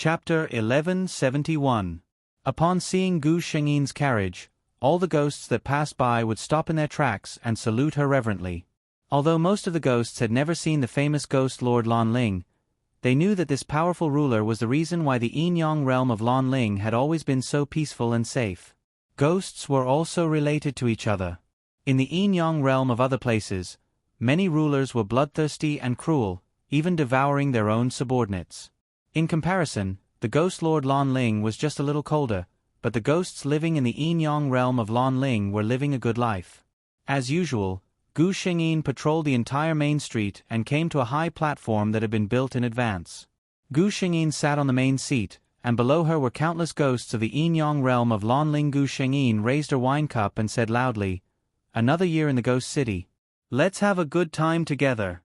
Chapter 1171. Upon seeing Gu Shengyin's carriage, all the ghosts that passed by would stop in their tracks and salute her reverently. Although most of the ghosts had never seen the famous ghost Lord Lanling, they knew that this powerful ruler was the reason why the Yinyang realm of Lanling had always been so peaceful and safe. Ghosts were also related to each other. In the Yinyang realm of other places, many rulers were bloodthirsty and cruel, even devouring their own subordinates. In comparison, the ghost Lord Lanling was just a little colder, but the ghosts living in the Yinyang realm of Lanling were living a good life. As usual, Gu Shengyin patrolled the entire main street and came to a high platform that had been built in advance. Gu Shengyin sat on the main seat, and below her were countless ghosts of the Yinyang realm of Lanling. Gu Shengyin raised her wine cup and said loudly, "Another year in the ghost city. Let's have a good time together."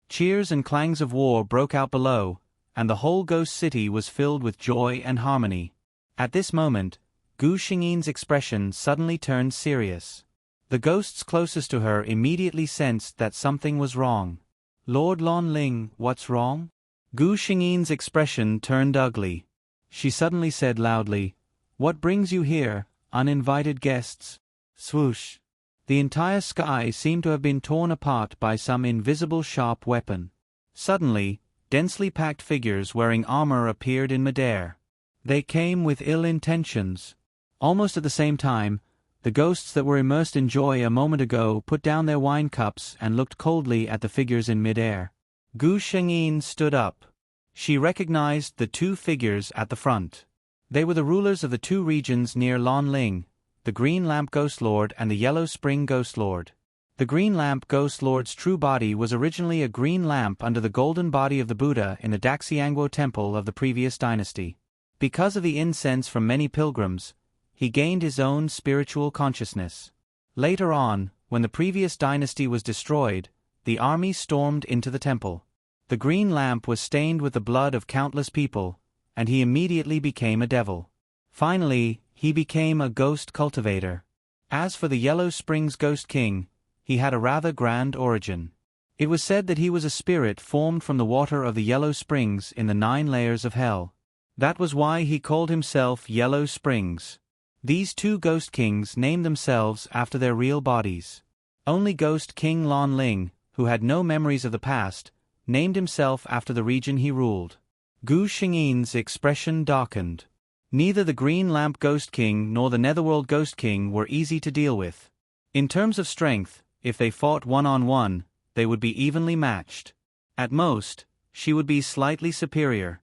Cheers and clangs of war broke out below, and the whole ghost city was filled with joy and harmony. At this moment, Gu Shengyin's expression suddenly turned serious. The ghosts closest to her immediately sensed that something was wrong. "Lord Lanling, what's wrong?" Gu Shengyin's expression turned ugly. She suddenly said loudly, "What brings you here, uninvited guests?" Swoosh! The entire sky seemed to have been torn apart by some invisible sharp weapon. Suddenly, densely packed figures wearing armor appeared in midair. They came with ill intentions. Almost at the same time, the ghosts that were immersed in joy a moment ago put down their wine cups and looked coldly at the figures in midair. Gu Shengyin stood up. She recognized the two figures at the front. They were the rulers of the two regions near Lanling, the Green Lamp Ghost Lord and the Yellow Spring Ghost Lord. The Green Lamp Ghost Lord's true body was originally a green lamp under the golden body of the Buddha in the Daxiangwo temple of the previous dynasty. Because of the incense from many pilgrims, he gained his own spiritual consciousness. Later on, when the previous dynasty was destroyed, the army stormed into the temple. The green lamp was stained with the blood of countless people, and he immediately became a devil. Finally, he became a ghost cultivator. As for the Yellow Springs Ghost King, he had a rather grand origin. It was said that he was a spirit formed from the water of the Yellow Springs in the 9 layers of hell. That was why he called himself Yellow Springs. These two Ghost Kings named themselves after their real bodies. Only Ghost King Lanling, who had no memories of the past, named himself after the region he ruled. Gu Shengyin's expression darkened. Neither the Green Lamp Ghost King nor the Netherworld Ghost King were easy to deal with. In terms of strength, if they fought one-on-one, they would be evenly matched. At most, she would be slightly superior.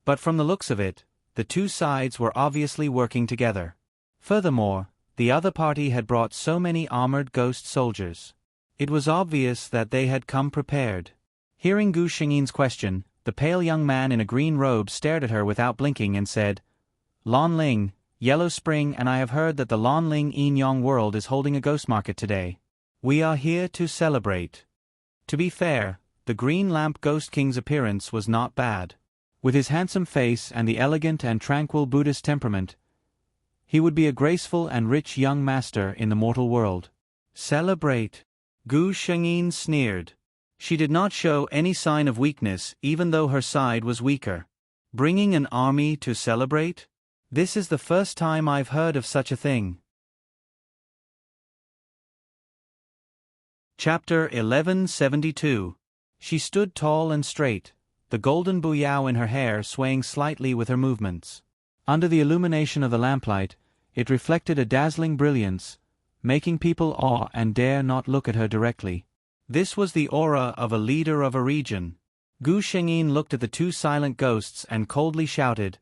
But from the looks of it, the two sides were obviously working together. Furthermore, the other party had brought so many armored ghost soldiers. It was obvious that they had come prepared. Hearing Gu Shengyin's question, the pale young man in a green robe stared at her without blinking and said, "Lanling, Yellow Spring and I have heard that the Lanling Yinyang world is holding a ghost market today. We are here to celebrate." To be fair, the Green Lamp Ghost King's appearance was not bad. With his handsome face and the elegant and tranquil Buddhist temperament, he would be a graceful and rich young master in the mortal world. "Celebrate?" Gu Shengyin sneered. She did not show any sign of weakness even though her side was weaker. "Bringing an army to celebrate? This is the first time I've heard of such a thing." Chapter 1172. She stood tall and straight, the golden buyao in her hair swaying slightly with her movements. Under the illumination of the lamplight, it reflected a dazzling brilliance, making people awe and dare not look at her directly. This was the aura of a leader of a region. Gu Shengyin looked at the two silent ghosts and coldly shouted,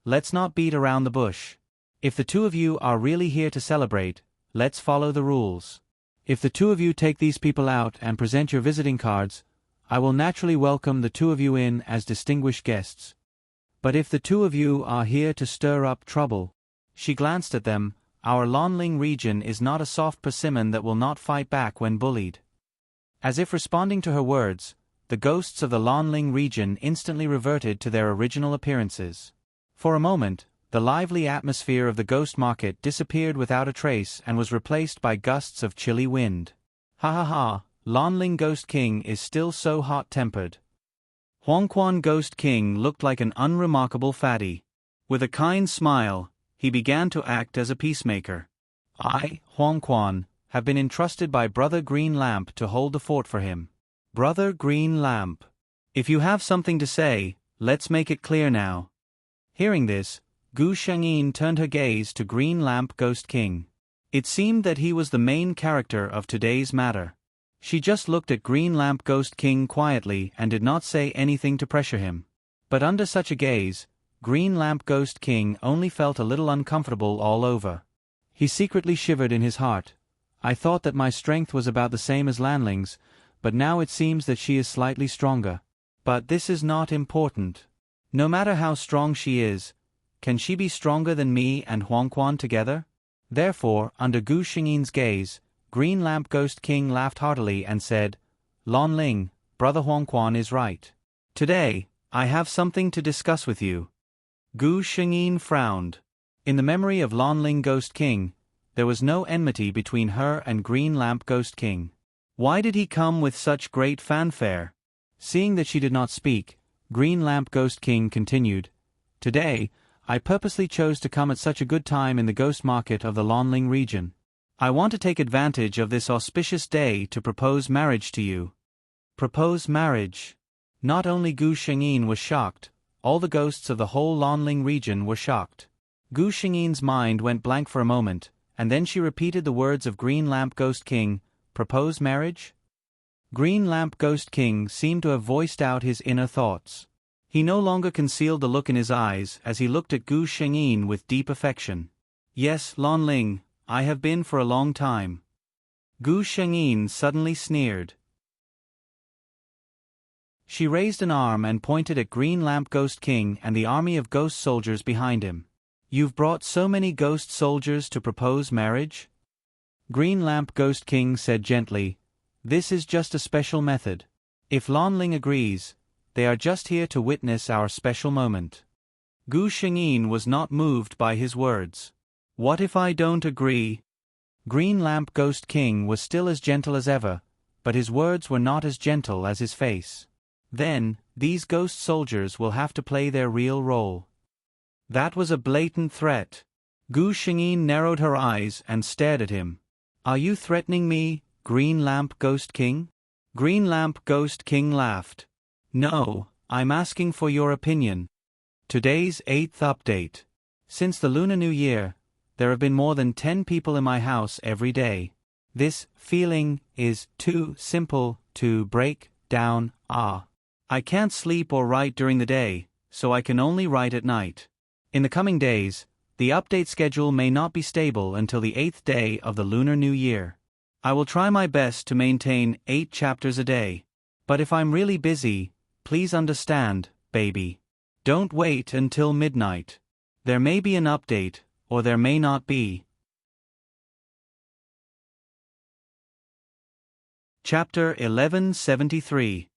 "Let's not beat around the bush. If the two of you are really here to celebrate, let's follow the rules. If the two of you take these people out and present your visiting cards, I will naturally welcome the two of you in as distinguished guests. But if the two of you are here to stir up trouble," she glanced at them, "our Lanling region is not a soft persimmon that will not fight back when bullied." As if responding to her words, the ghosts of the Lanling region instantly reverted to their original appearances. For a moment, the lively atmosphere of the ghost market disappeared without a trace and was replaced by gusts of chilly wind. "Ha ha ha, Lanling Ghost King is still so hot-tempered. Huangquan Ghost King looked like an unremarkable fatty. With a kind smile, he began to act as a peacemaker. I, Huangquan, have been entrusted by Brother Green Lamp to hold the fort for him. Brother Green Lamp. If you have something to say, let's make it clear now. Hearing this, Gu Shengyin turned her gaze to Green Lamp Ghost King. It seemed that he was the main character of today's matter. She just looked at Green Lamp Ghost King quietly and did not say anything to pressure him. But under such a gaze, Green Lamp Ghost King only felt a little uncomfortable all over. He secretly shivered in his heart. I thought that my strength was about the same as Lanling's, but now it seems that she is slightly stronger. But this is not important. No matter how strong she is, can she be stronger than me and Huangquan together? Therefore, under Gu Xingyin's gaze, Green Lamp Ghost King laughed heartily and said, Lanling, Brother Huangquan is right. Today, I have something to discuss with you. Gu Xingyin frowned. In the memory of Lanling Ghost King, there was no enmity between her and Green Lamp Ghost King. Why did he come with such great fanfare? Seeing that she did not speak, Green Lamp Ghost King continued, Today, I purposely chose to come at such a good time in the ghost market of the Lanling region. I want to take advantage of this auspicious day to propose marriage to you. Propose marriage? Not only Gu Shengyin was shocked, all the ghosts of the whole Lanling region were shocked. Gu Shengyin's mind went blank for a moment, and then she repeated the words of Green Lamp Ghost King, propose marriage? Green Lamp Ghost King seemed to have voiced out his inner thoughts. He no longer concealed the look in his eyes as he looked at Gu Shengyin with deep affection. Yes, Lanling, I have been for a long time. Gu Shengyin suddenly sneered. She raised an arm and pointed at Green Lamp Ghost King and the army of ghost soldiers behind him. You've brought so many ghost soldiers to propose marriage? Green Lamp Ghost King said gently, This is just a special method. If Lanling agrees, they are just here to witness our special moment. Gu Shengyin was not moved by his words. What if I don't agree? Green Lamp Ghost King was still as gentle as ever, but his words were not as gentle as his face. Then, these ghost soldiers will have to play their real role. That was a blatant threat. Gu Shengyin narrowed her eyes and stared at him. Are you threatening me, Green Lamp Ghost King? Green Lamp Ghost King laughed. No, I'm asking for your opinion. Today's 8th update. Since the Lunar New Year, there have been more than 10 people in my house every day. This feeling is too simple to break down. I can't sleep or write during the day, so I can only write at night. In the coming days, the update schedule may not be stable until the 8th day of the Lunar New Year. I will try my best to maintain 8 chapters a day. But if I'm really busy, please understand, baby. Don't wait until midnight. There may be an update, or there may not be. Chapter 1173.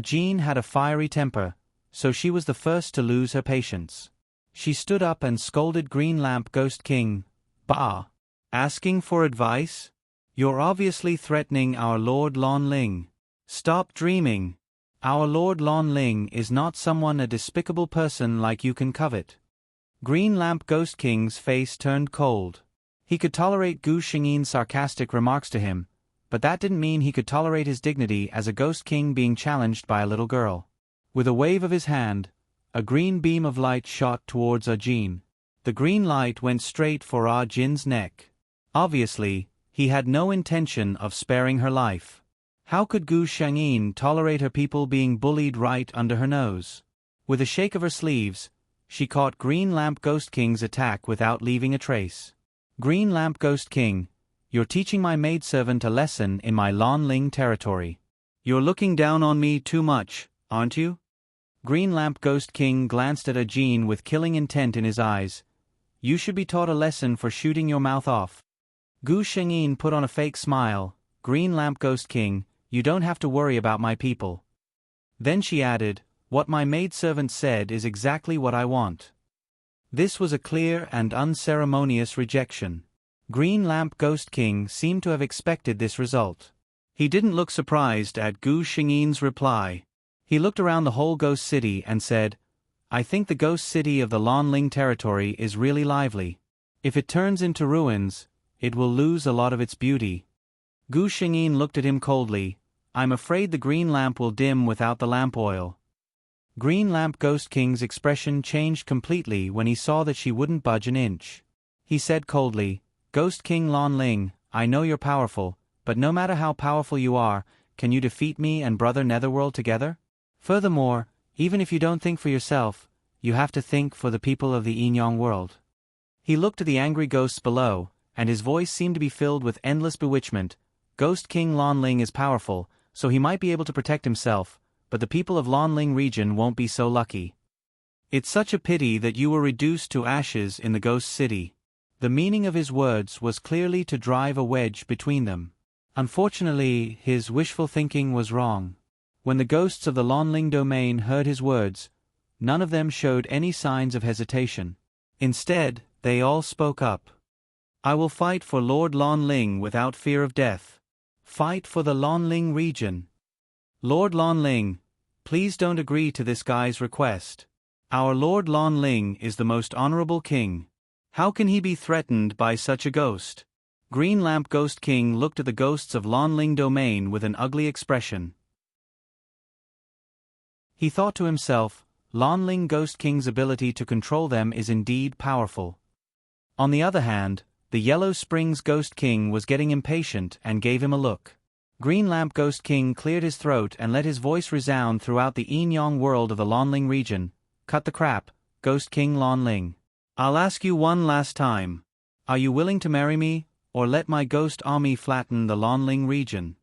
Jean had a fiery temper, so she was the first to lose her patience. She stood up and scolded Green Lamp Ghost King. Bah! Asking for advice? You're obviously threatening our Lord Lanling. Stop dreaming. Our Lord Lanling is not someone a despicable person like you can covet. Green Lamp Ghost King's face turned cold. He could tolerate Gu Shengyin's sarcastic remarks to him, but that didn't mean he could tolerate his dignity as a Ghost King being challenged by a little girl. With a wave of his hand, a green beam of light shot towards Jean. The green light went straight for Jin's neck. Obviously, he had no intention of sparing her life. How could Gu Shengyin tolerate her people being bullied right under her nose? With a shake of her sleeves, she caught Green Lamp Ghost King's attack without leaving a trace. Green Lamp Ghost King, you're teaching my maidservant a lesson in my Lanling territory. You're looking down on me too much, aren't you? Green Lamp Ghost King glanced at Jean with killing intent in his eyes. You should be taught a lesson for shooting your mouth off. Gu Shengyin put on a fake smile. Green Lamp Ghost King, you don't have to worry about my people. Then she added, what my maidservant said is exactly what I want. This was a clear and unceremonious rejection. Green Lamp Ghost King seemed to have expected this result. He didn't look surprised at Gu Shengyin's reply. He looked around the whole ghost city and said, "I think the ghost city of the Lanling territory is really lively. If it turns into ruins, it will lose a lot of its beauty." Gu Shengyin looked at him coldly. "I'm afraid the green lamp will dim without the lamp oil." Green Lamp Ghost King's expression changed completely when he saw that she wouldn't budge an inch. He said coldly, "Ghost King Lanling, I know you're powerful, but no matter how powerful you are, can you defeat me and Brother Netherworld together? Furthermore, even if you don't think for yourself, you have to think for the people of the Yinyang world." He looked at the angry ghosts below, and his voice seemed to be filled with endless bewitchment. "Ghost King Lanling is powerful, so he might be able to protect himself, but the people of Lanling region won't be so lucky. It's such a pity that you were reduced to ashes in the ghost city." The meaning of his words was clearly to drive a wedge between them. Unfortunately, his wishful thinking was wrong. When the ghosts of the Lanling domain heard his words, none of them showed any signs of hesitation. Instead, they all spoke up. "I will fight for Lord Lanling without fear of death. Fight for the Lanling region. Lord Lanling, please don't agree to this guy's request. Our Lord Lanling is the most honorable king. How can he be threatened by such a ghost?" Green Lamp Ghost King looked at the ghosts of Lanling domain with an ugly expression. He thought to himself, Lanling Ghost King's ability to control them is indeed powerful. On the other hand, the Yellow Springs Ghost King was getting impatient and gave him a look. Green Lamp Ghost King cleared his throat and let his voice resound throughout the Yinyang world of the Lanling region. "Cut the crap, Ghost King Lanling. I'll ask you one last time. Are you willing to marry me, or let my ghost army flatten the Lanling region?"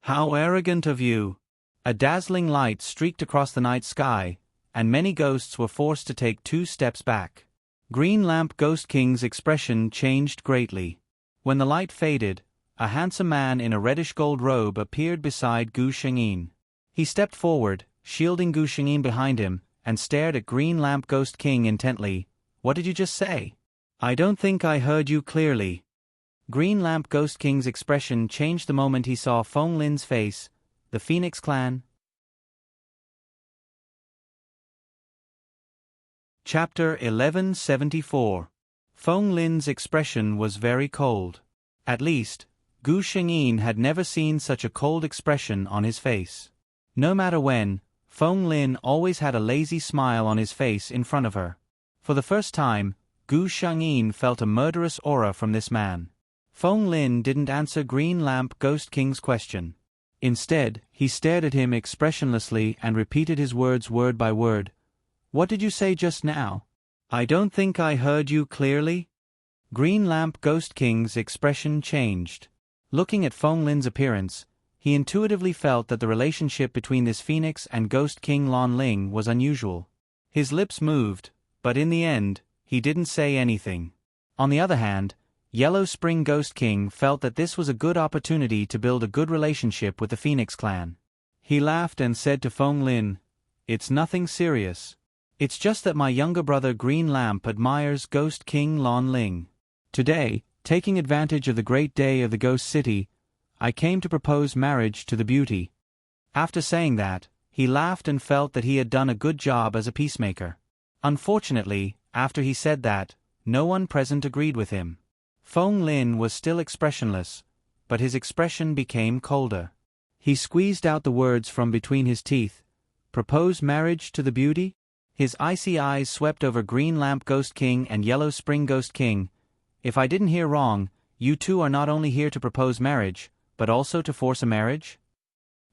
"How arrogant of you!" A dazzling light streaked across the night sky, and many ghosts were forced to take 2 steps back. Green Lamp Ghost King's expression changed greatly. When the light faded, a handsome man in a reddish-gold robe appeared beside Gu Shengyin. He stepped forward, shielding Gu Shengyin behind him, and stared at Green Lamp Ghost King intently. "What did you just say? I don't think I heard you clearly." Green Lamp Ghost King's expression changed the moment he saw Feng Lin's face. The Phoenix Clan. Chapter 1174. Feng Lin's expression was very cold. At least, Gu Shengyin had never seen such a cold expression on his face. No matter when, Feng Lin always had a lazy smile on his face in front of her. For the first time, Gu Shengyin felt a murderous aura from this man. Feng Lin didn't answer Green Lamp Ghost King's question. Instead, he stared at him expressionlessly and repeated his words word by word. "What did you say just now? I don't think I heard you clearly." Green Lamp Ghost King's expression changed. Looking at Feng Lin's appearance, he intuitively felt that the relationship between this Phoenix and Ghost King Lanling was unusual. His lips moved, but in the end, he didn't say anything. On the other hand, Yellow Spring Ghost King felt that this was a good opportunity to build a good relationship with the Phoenix clan. He laughed and said to Feng Lin, "It's nothing serious. It's just that my younger brother Green Lamp admires Ghost King Lanling. Today, taking advantage of the great day of the Ghost City, I came to propose marriage to the beauty." After saying that, he laughed and felt that he had done a good job as a peacemaker. Unfortunately, after he said that, no one present agreed with him. Feng Lin was still expressionless, but his expression became colder. He squeezed out the words from between his teeth. "Propose marriage to the beauty?" His icy eyes swept over Green Lamp Ghost King and Yellow Spring Ghost King. "If I didn't hear wrong, you two are not only here to propose marriage, but also to force a marriage?"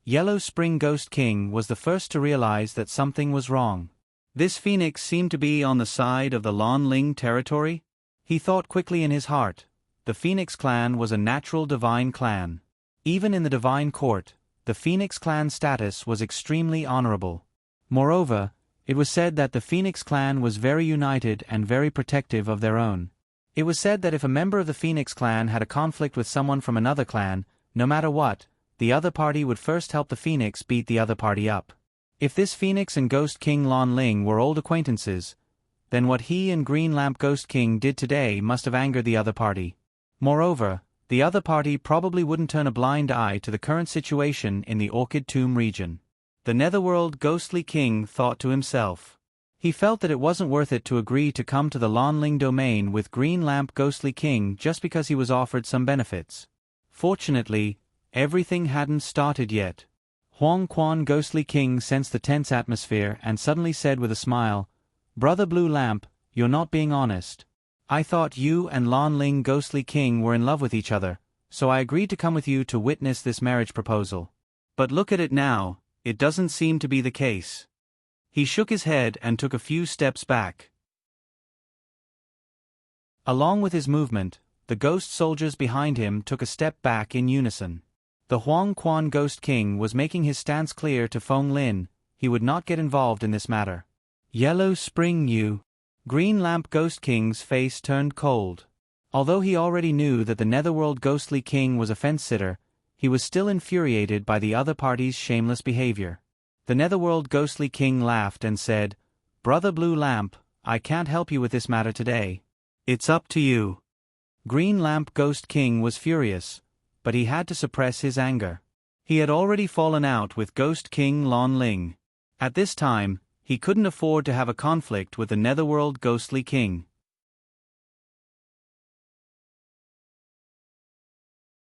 Yellow Spring Ghost King was the first to realize that something was wrong. This Phoenix seemed to be on the side of the Lanling territory. He thought quickly in his heart. The Phoenix clan was a natural divine clan. Even in the divine court, the Phoenix clan status was extremely honorable. Moreover, it was said that the Phoenix clan was very united and very protective of their own. It was said that if a member of the Phoenix clan had a conflict with someone from another clan, no matter what, the other party would first help the Phoenix beat the other party up. If this Phoenix and Ghost King Lanling were old acquaintances, then what he and Green Lamp Ghost King did today must have angered the other party. Moreover, the other party probably wouldn't turn a blind eye to the current situation in the Orchid Tomb region. the Netherworld Ghostly King thought to himself. He felt that it wasn't worth it to agree to come to the Lanling domain with Green Lamp Ghostly King just because he was offered some benefits. Fortunately, everything hadn't started yet. Huang Quan Ghostly King sensed the tense atmosphere and suddenly said with a smile, "Brother Blue Lamp, you're not being honest. I thought you and Lanling Ghostly King were in love with each other, so I agreed to come with you to witness this marriage proposal. But look at it now, it doesn't seem to be the case." He shook his head and took a few steps back. Along with his movement, the ghost soldiers behind him took a step back in unison. The Huang Quan Ghost King was making his stance clear to Feng Lin, he would not get involved in this matter. Yellow Spring you. Green Lamp Ghost King's face turned cold. Although he already knew that the Netherworld Ghostly King was a fence-sitter, he was still infuriated by the other party's shameless behavior. The Netherworld Ghostly King laughed and said, "Brother Blue Lamp, I can't help you with this matter today. It's up to you." Green Lamp Ghost King was furious, but he had to suppress his anger. He had already fallen out with Ghost King Lanling. At this time, he couldn't afford to have a conflict with the Netherworld Ghostly King.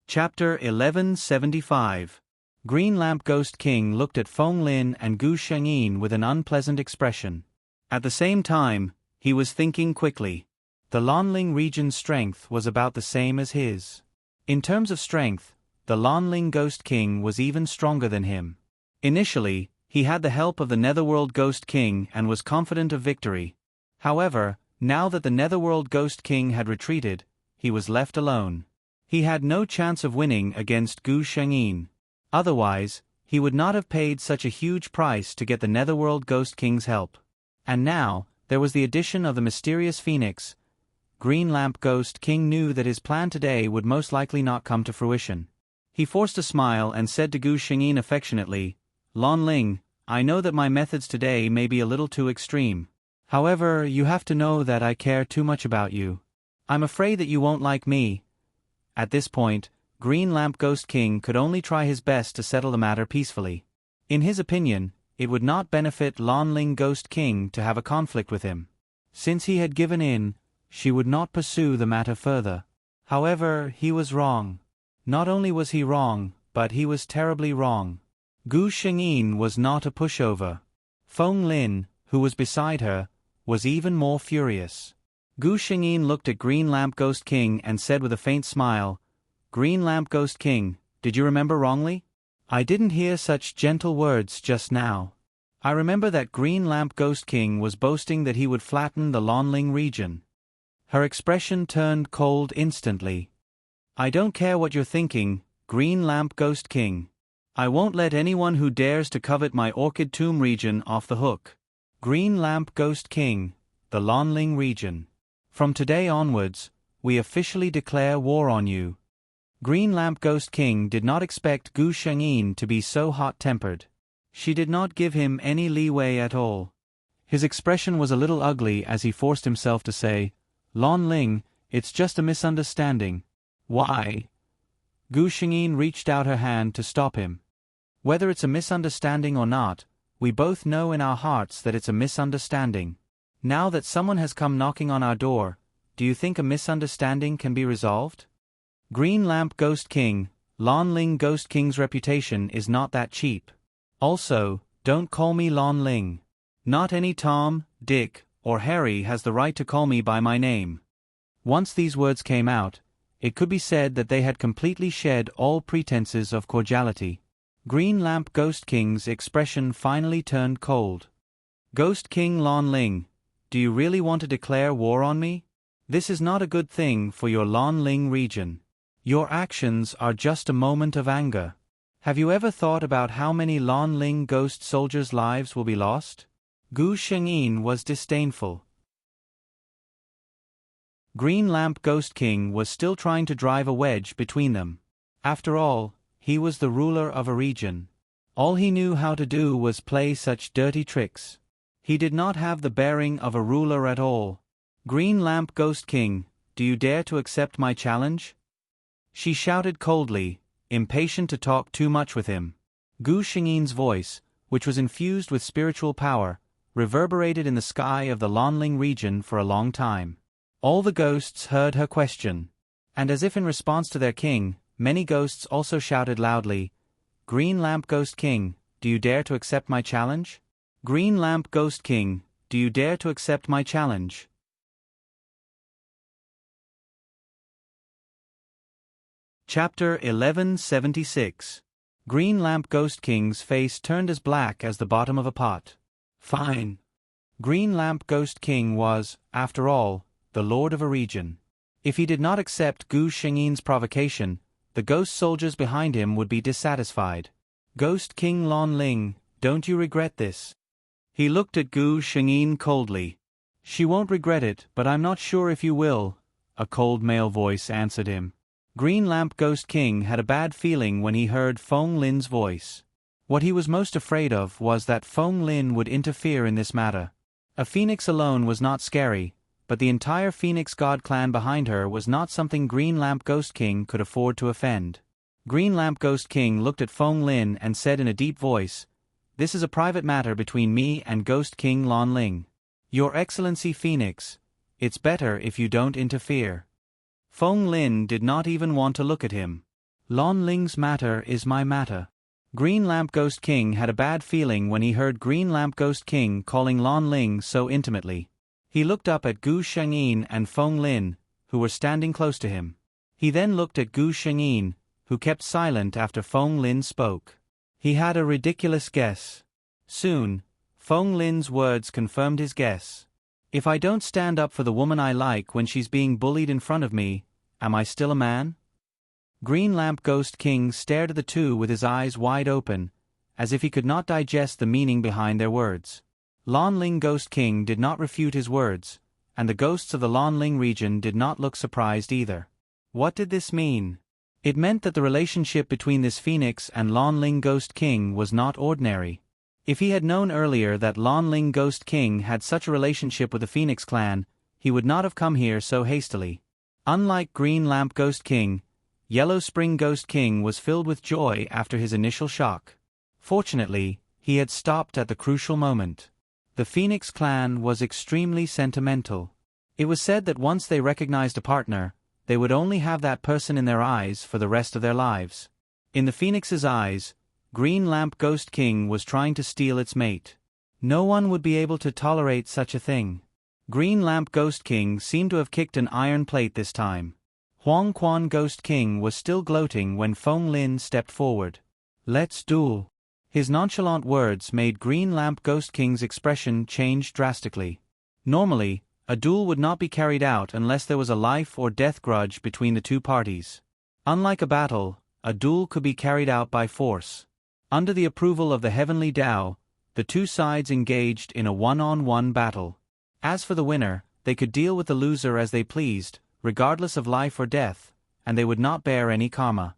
Chapter 1175. Green Lamp Ghost King looked at Feng Lin and Gu Shengyin with an unpleasant expression. At the same time, he was thinking quickly. The Lanling region's strength was about the same as his. In terms of strength, the Lanling Ghost King was even stronger than him. Initially, he had the help of the Netherworld Ghost King and was confident of victory. However, now that the Netherworld Ghost King had retreated, he was left alone. He had no chance of winning against Gu Shengyin. Otherwise, he would not have paid such a huge price to get the Netherworld Ghost King's help. And now, there was the addition of the mysterious Phoenix. Green Lamp Ghost King knew that his plan today would most likely not come to fruition. He forced a smile and said to Gu Shengyin affectionately, "Lanling, I know that my methods today may be a little too extreme. However, you have to know that I care too much about you. I'm afraid that you won't like me." At this point, Green Lamp Ghost King could only try his best to settle the matter peacefully. In his opinion, it would not benefit Lanling Ghost King to have a conflict with him. Since he had given in, she would not pursue the matter further. However, he was wrong. Not only was he wrong, but he was terribly wrong. Gu Shengyin was not a pushover. Feng Lin, who was beside her, was even more furious. Gu Shengyin looked at Green Lamp Ghost King and said with a faint smile, "Green Lamp Ghost King, did you remember wrongly? I didn't hear such gentle words just now. I remember that Green Lamp Ghost King was boasting that he would flatten the Lanling region." Her expression turned cold instantly. "I don't care what you're thinking, Green Lamp Ghost King. I won't let anyone who dares to covet my Orchid Tomb region off the hook. Green Lamp Ghost King, the Lanling region. From today onwards, we officially declare war on you." Green Lamp Ghost King did not expect Gu Shengyin to be so hot-tempered. She did not give him any leeway at all. His expression was a little ugly as he forced himself to say, "Lanling, it's just a misunderstanding." "Why?" Gu Shengyin reached out her hand to stop him. "Whether it's a misunderstanding or not, we both know in our hearts that it's a misunderstanding. Now that someone has come knocking on our door, do you think a misunderstanding can be resolved? Green Lamp Ghost King, Lanling Ghost King's reputation is not that cheap. Also, don't call me Lanling. Not any Tom, Dick, or Harry has the right to call me by my name." Once these words came out, it could be said that they had completely shed all pretenses of cordiality. Green Lamp Ghost King's expression finally turned cold. "Ghost King Lanling, do you really want to declare war on me? This is not a good thing for your Lanling region. Your actions are just a moment of anger. Have you ever thought about how many Lanling ghost soldiers' lives will be lost?" Gu Shengyin was disdainful. Green Lamp Ghost King was still trying to drive a wedge between them. After all, he was the ruler of a region. All he knew how to do was play such dirty tricks. He did not have the bearing of a ruler at all. "Green Lamp Ghost King, do you dare to accept my challenge?" She shouted coldly, impatient to talk too much with him. Gu Shengyin's voice, which was infused with spiritual power, reverberated in the sky of the Lanling region for a long time. All the ghosts heard her question. And as if in response to their king, many ghosts also shouted loudly, "Green Lamp Ghost King, do you dare to accept my challenge? Green Lamp Ghost King, do you dare to accept my challenge?" Chapter 1176. Green Lamp Ghost King's face turned as black as the bottom of a pot. Fine. Green Lamp Ghost King was, after all, the lord of a region. If he did not accept Gu Shengyin's provocation, the ghost soldiers behind him would be dissatisfied. "Ghost King Lon Ling, don't you regret this?" He looked at Gu Shengyin coldly. "She won't regret it, but I'm not sure if you will," a cold male voice answered him. Green Lamp Ghost King had a bad feeling when he heard Feng Lin's voice. What he was most afraid of was that Feng Lin would interfere in this matter. A phoenix alone was not scary, but the entire Phoenix God clan behind her was not something Green Lamp Ghost King could afford to offend. Green Lamp Ghost King looked at Feng Lin and said in a deep voice, "This is a private matter between me and Ghost King Lon Ling. Your Excellency Phoenix, it's better if you don't interfere." Feng Lin did not even want to look at him. "Lon Ling's matter is my matter." Green Lamp Ghost King had a bad feeling when he heard Green Lamp Ghost King calling Lon Ling so intimately. He looked up at Gu Shengyin and Feng Lin, who were standing close to him. He then looked at Gu Shengyin, who kept silent after Feng Lin spoke. He had a ridiculous guess. Soon, Feng Lin's words confirmed his guess. "If I don't stand up for the woman I like when she's being bullied in front of me, am I still a man?" Green Lamp Ghost King stared at the two with his eyes wide open, as if he could not digest the meaning behind their words. Lon Ling Ghost King did not refute his words, and the ghosts of the Lon Ling region did not look surprised either. What did this mean? It meant that the relationship between this Phoenix and Lon Ling Ghost King was not ordinary. If he had known earlier that Lon Ling Ghost King had such a relationship with the Phoenix clan, he would not have come here so hastily. Unlike Green Lamp Ghost King, Yellow Spring Ghost King was filled with joy after his initial shock. Fortunately, he had stopped at the crucial moment. The Phoenix clan was extremely sentimental. It was said that once they recognized a partner, they would only have that person in their eyes for the rest of their lives. In the Phoenix's eyes, Green Lamp Ghost King was trying to steal its mate. No one would be able to tolerate such a thing. Green Lamp Ghost King seemed to have kicked an iron plate this time. Huang Quan Ghost King was still gloating when Feng Lin stepped forward. "Let's duel." His nonchalant words made Green Lamp Ghost King's expression change drastically. Normally, a duel would not be carried out unless there was a life or death grudge between the two parties. Unlike a battle, a duel could be carried out by force. Under the approval of the Heavenly Tao, the two sides engaged in a one-on-one battle. As for the winner, they could deal with the loser as they pleased, regardless of life or death, and they would not bear any karma.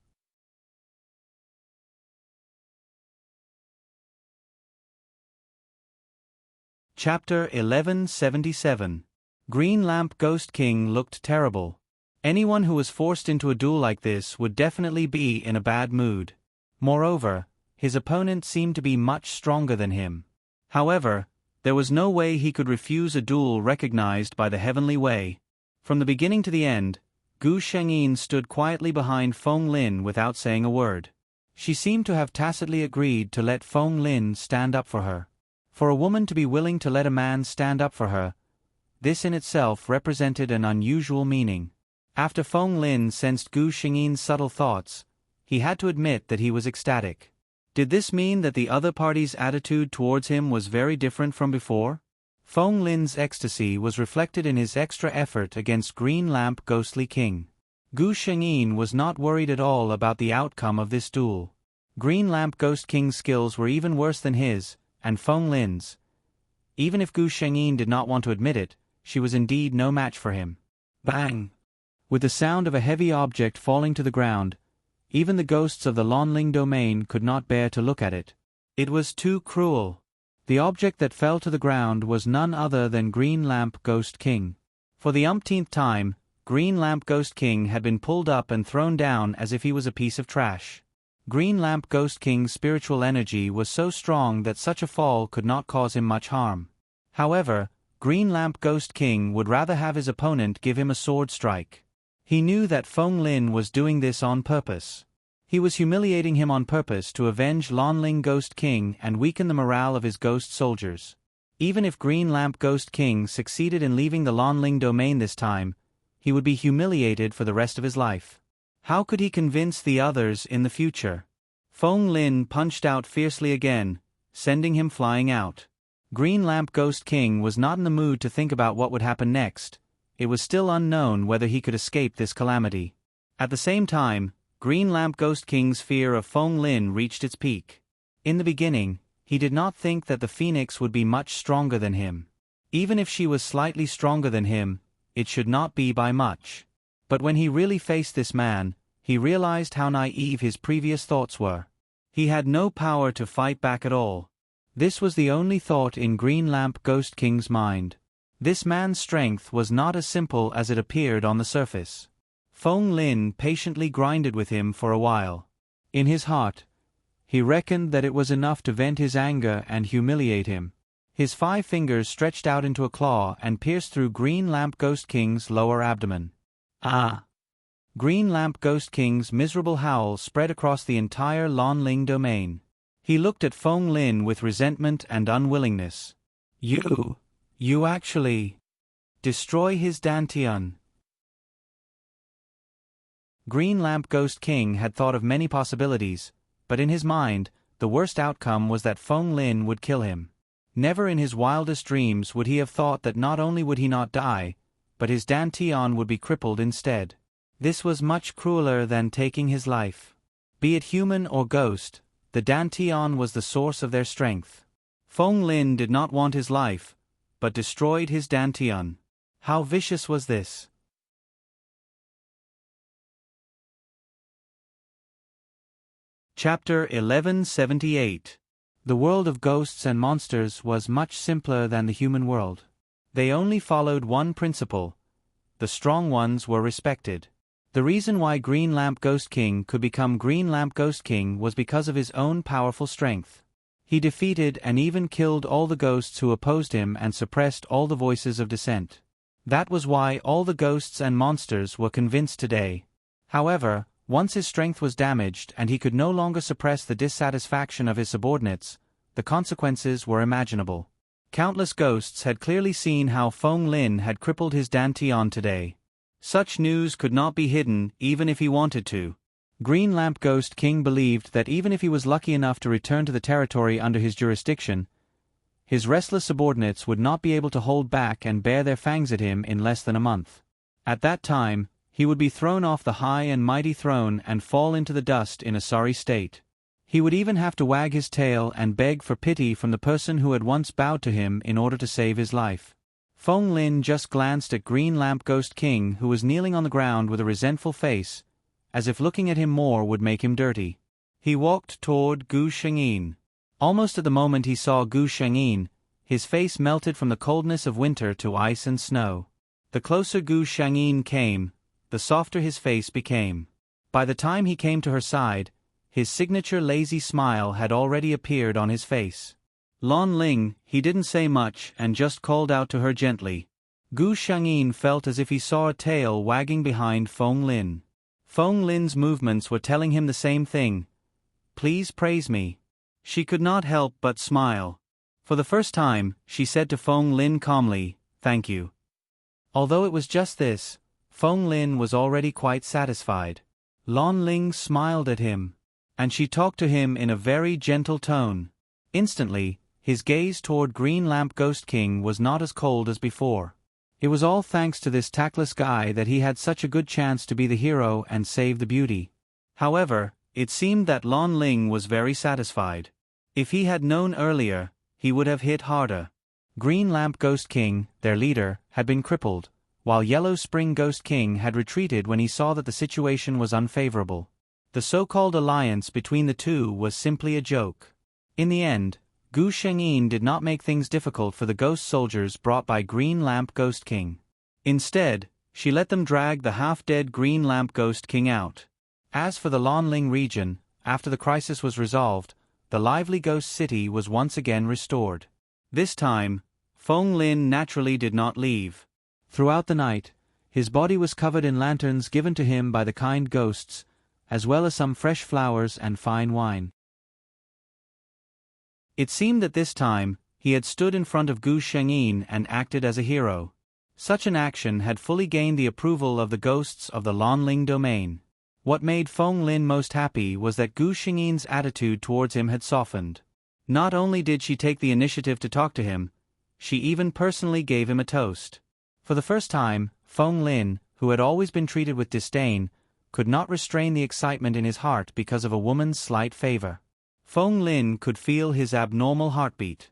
Chapter 1177. Green Lamp Ghost King looked terrible. Anyone who was forced into a duel like this would definitely be in a bad mood. Moreover, his opponent seemed to be much stronger than him. However, there was no way he could refuse a duel recognized by the Heavenly Way. From the beginning to the end, Gu Shengyin stood quietly behind Feng Lin without saying a word. She seemed to have tacitly agreed to let Feng Lin stand up for her. For a woman to be willing to let a man stand up for her, this in itself represented an unusual meaning. After Feng Lin sensed Gu Shengyin's subtle thoughts, he had to admit that he was ecstatic. Did this mean that the other party's attitude towards him was very different from before? Feng Lin's ecstasy was reflected in his extra effort against Green Lamp Ghostly King. Gu Shengyin was not worried at all about the outcome of this duel. Green Lamp Ghost King's skills were even worse than his, and Feng Lin's. Even if Gu Shengyin did not want to admit it, she was indeed no match for him. Bang! With the sound of a heavy object falling to the ground, even the ghosts of the Lonling domain could not bear to look at it. It was too cruel. The object that fell to the ground was none other than Green Lamp Ghost King. For the umpteenth time, Green Lamp Ghost King had been pulled up and thrown down as if he was a piece of trash. Green Lamp Ghost King's spiritual energy was so strong that such a fall could not cause him much harm. However, Green Lamp Ghost King would rather have his opponent give him a sword strike. He knew that Feng Lin was doing this on purpose. He was humiliating him on purpose to avenge Lanling Ghost King and weaken the morale of his ghost soldiers. Even if Green Lamp Ghost King succeeded in leaving the Lanling domain this time, he would be humiliated for the rest of his life. How could he convince the others in the future? Feng Lin punched out fiercely again, sending him flying out. Green Lamp Ghost King was not in the mood to think about what would happen next. It was still unknown whether he could escape this calamity. At the same time, Green Lamp Ghost King's fear of Feng Lin reached its peak. In the beginning, he did not think that the phoenix would be much stronger than him. Even if she was slightly stronger than him, it should not be by much. But when he really faced this man, he realized how naive his previous thoughts were. He had no power to fight back at all. This was the only thought in Green Lamp Ghost King's mind. This man's strength was not as simple as it appeared on the surface. Feng Lin patiently grinded with him for a while. In his heart, he reckoned that it was enough to vent his anger and humiliate him. His 5 fingers stretched out into a claw and pierced through Green Lamp Ghost King's lower abdomen. Ah! Green Lamp Ghost King's miserable howl spread across the entire Lanling domain. He looked at Feng Lin with resentment and unwillingness. You actually destroy his Dantian. Green Lamp Ghost King had thought of many possibilities, but in his mind, the worst outcome was that Feng Lin would kill him. Never in his wildest dreams would he have thought that not only would he not die, but his Dantian would be crippled instead. This was much crueler than taking his life. Be it human or ghost, the Dantian was the source of their strength. Feng Lin did not want his life, but destroyed his Dantian. How vicious was this? Chapter 1178. The world of ghosts and monsters was much simpler than the human world. They only followed one principle: the strong ones were respected. The reason why Green Lamp Ghost King could become Green Lamp Ghost King was because of his own powerful strength. He defeated and even killed all the ghosts who opposed him and suppressed all the voices of dissent. That was why all the ghosts and monsters were convinced today. However, once his strength was damaged and he could no longer suppress the dissatisfaction of his subordinates, the consequences were imaginable. Countless ghosts had clearly seen how Feng Lin had crippled his Dantian today. Such news could not be hidden even if he wanted to. Green Lamp Ghost King believed that even if he was lucky enough to return to the territory under his jurisdiction, his restless subordinates would not be able to hold back and bare their fangs at him in less than a month. At that time, he would be thrown off the high and mighty throne and fall into the dust in a sorry state. He would even have to wag his tail and beg for pity from the person who had once bowed to him in order to save his life. Feng Lin just glanced at Green Lamp Ghost King, who was kneeling on the ground with a resentful face, as if looking at him more would make him dirty. He walked toward Gu Shengyin. Almost at the moment he saw Gu Shengyin, his face melted from the coldness of winter to ice and snow. The closer Gu Shengyin came, the softer his face became. By the time he came to her side, his signature lazy smile had already appeared on his face. Lan Ling, he didn't say much and just called out to her gently. Gu Shengyin felt as if he saw a tail wagging behind Feng Lin. Feng Lin's movements were telling him the same thing. Please praise me. She could not help but smile. For the first time, she said to Feng Lin calmly, "Thank you." Although it was just this, Feng Lin was already quite satisfied. Lan Ling smiled at him, and she talked to him in a very gentle tone. Instantly, his gaze toward Green Lamp Ghost King was not as cold as before. It was all thanks to this tactless guy that he had such a good chance to be the hero and save the beauty. However, it seemed that Lan Ling was very satisfied. If he had known earlier, he would have hit harder. Green Lamp Ghost King, their leader, had been crippled, while Yellow Spring Ghost King had retreated when he saw that the situation was unfavorable. The so-called alliance between the two was simply a joke. In the end, Gu Shengyin did not make things difficult for the ghost soldiers brought by Green Lamp Ghost King. Instead, she let them drag the half-dead Green Lamp Ghost King out. As for the Lanling region, after the crisis was resolved, the lively ghost city was once again restored. This time, Feng Lin naturally did not leave. Throughout the night, his body was covered in lanterns given to him by the kind ghosts, as well as some fresh flowers and fine wine. It seemed that this time, he had stood in front of Gu Shengyin and acted as a hero. Such an action had fully gained the approval of the ghosts of the Lanling domain. What made Feng Lin most happy was that Gu Shengyin's attitude towards him had softened. Not only did she take the initiative to talk to him, she even personally gave him a toast. For the first time, Feng Lin, who had always been treated with disdain, could not restrain the excitement in his heart because of a woman's slight favor. Feng Lin could feel his abnormal heartbeat.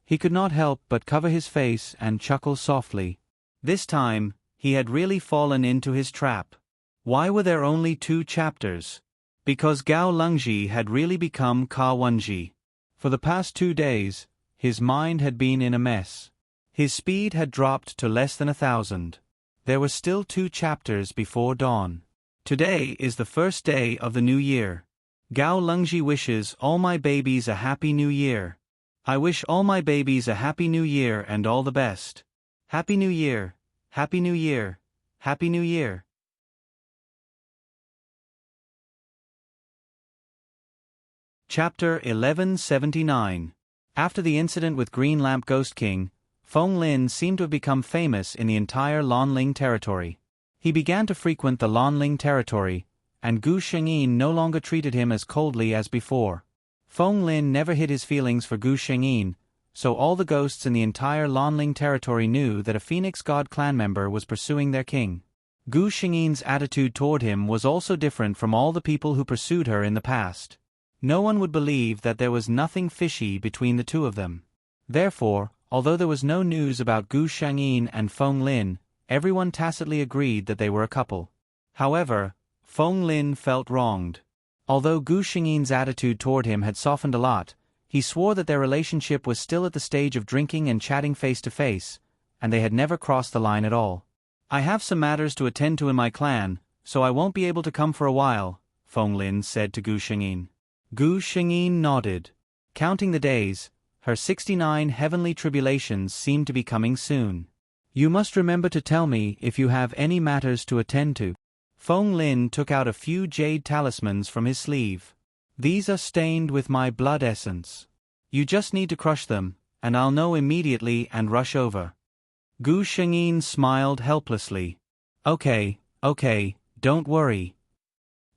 He could not help but cover his face and chuckle softly. This time, he had really fallen into his trap. Why were there only 2 chapters? Because Gao Lengji had really become Ka Wenji. For the past 2 days, his mind had been in a mess. His speed had dropped to less than 1,000. There were still 2 chapters before dawn. Today is the first day of the new year. Gao Lengji wishes all my babies a happy new year. I wish all my babies a happy new year and all the best. Happy New Year, Happy New Year, Happy New Year. Chapter 1179. After the incident with Green Lamp Ghost King, Feng Lin seemed to have become famous in the entire Lanling territory. He began to frequent the Lanling territory, and Gu Shengyin no longer treated him as coldly as before. Feng Lin never hid his feelings for Gu Shengyin, so all the ghosts in the entire Lanling territory knew that a Phoenix God clan member was pursuing their king. Gu Shengyin's attitude toward him was also different from all the people who pursued her in the past. No one would believe that there was nothing fishy between the 2 of them. Therefore, although there was no news about Gu Shengyin and Feng Lin, everyone tacitly agreed that they were a couple. However, Feng Lin felt wronged. Although Gu Shengyin's attitude toward him had softened a lot, he swore that their relationship was still at the stage of drinking and chatting face to face, and they had never crossed the line at all. I have some matters to attend to in my clan, so I won't be able to come for a while, Feng Lin said to Gu Shengyin. Gu Shengyin nodded. Counting the days, her 69 heavenly tribulations seemed to be coming soon. You must remember to tell me if you have any matters to attend to. Feng Lin took out a few jade talismans from his sleeve. These are stained with my blood essence. You just need to crush them, and I'll know immediately and rush over. Gu Shengyin smiled helplessly. Okay, don't worry.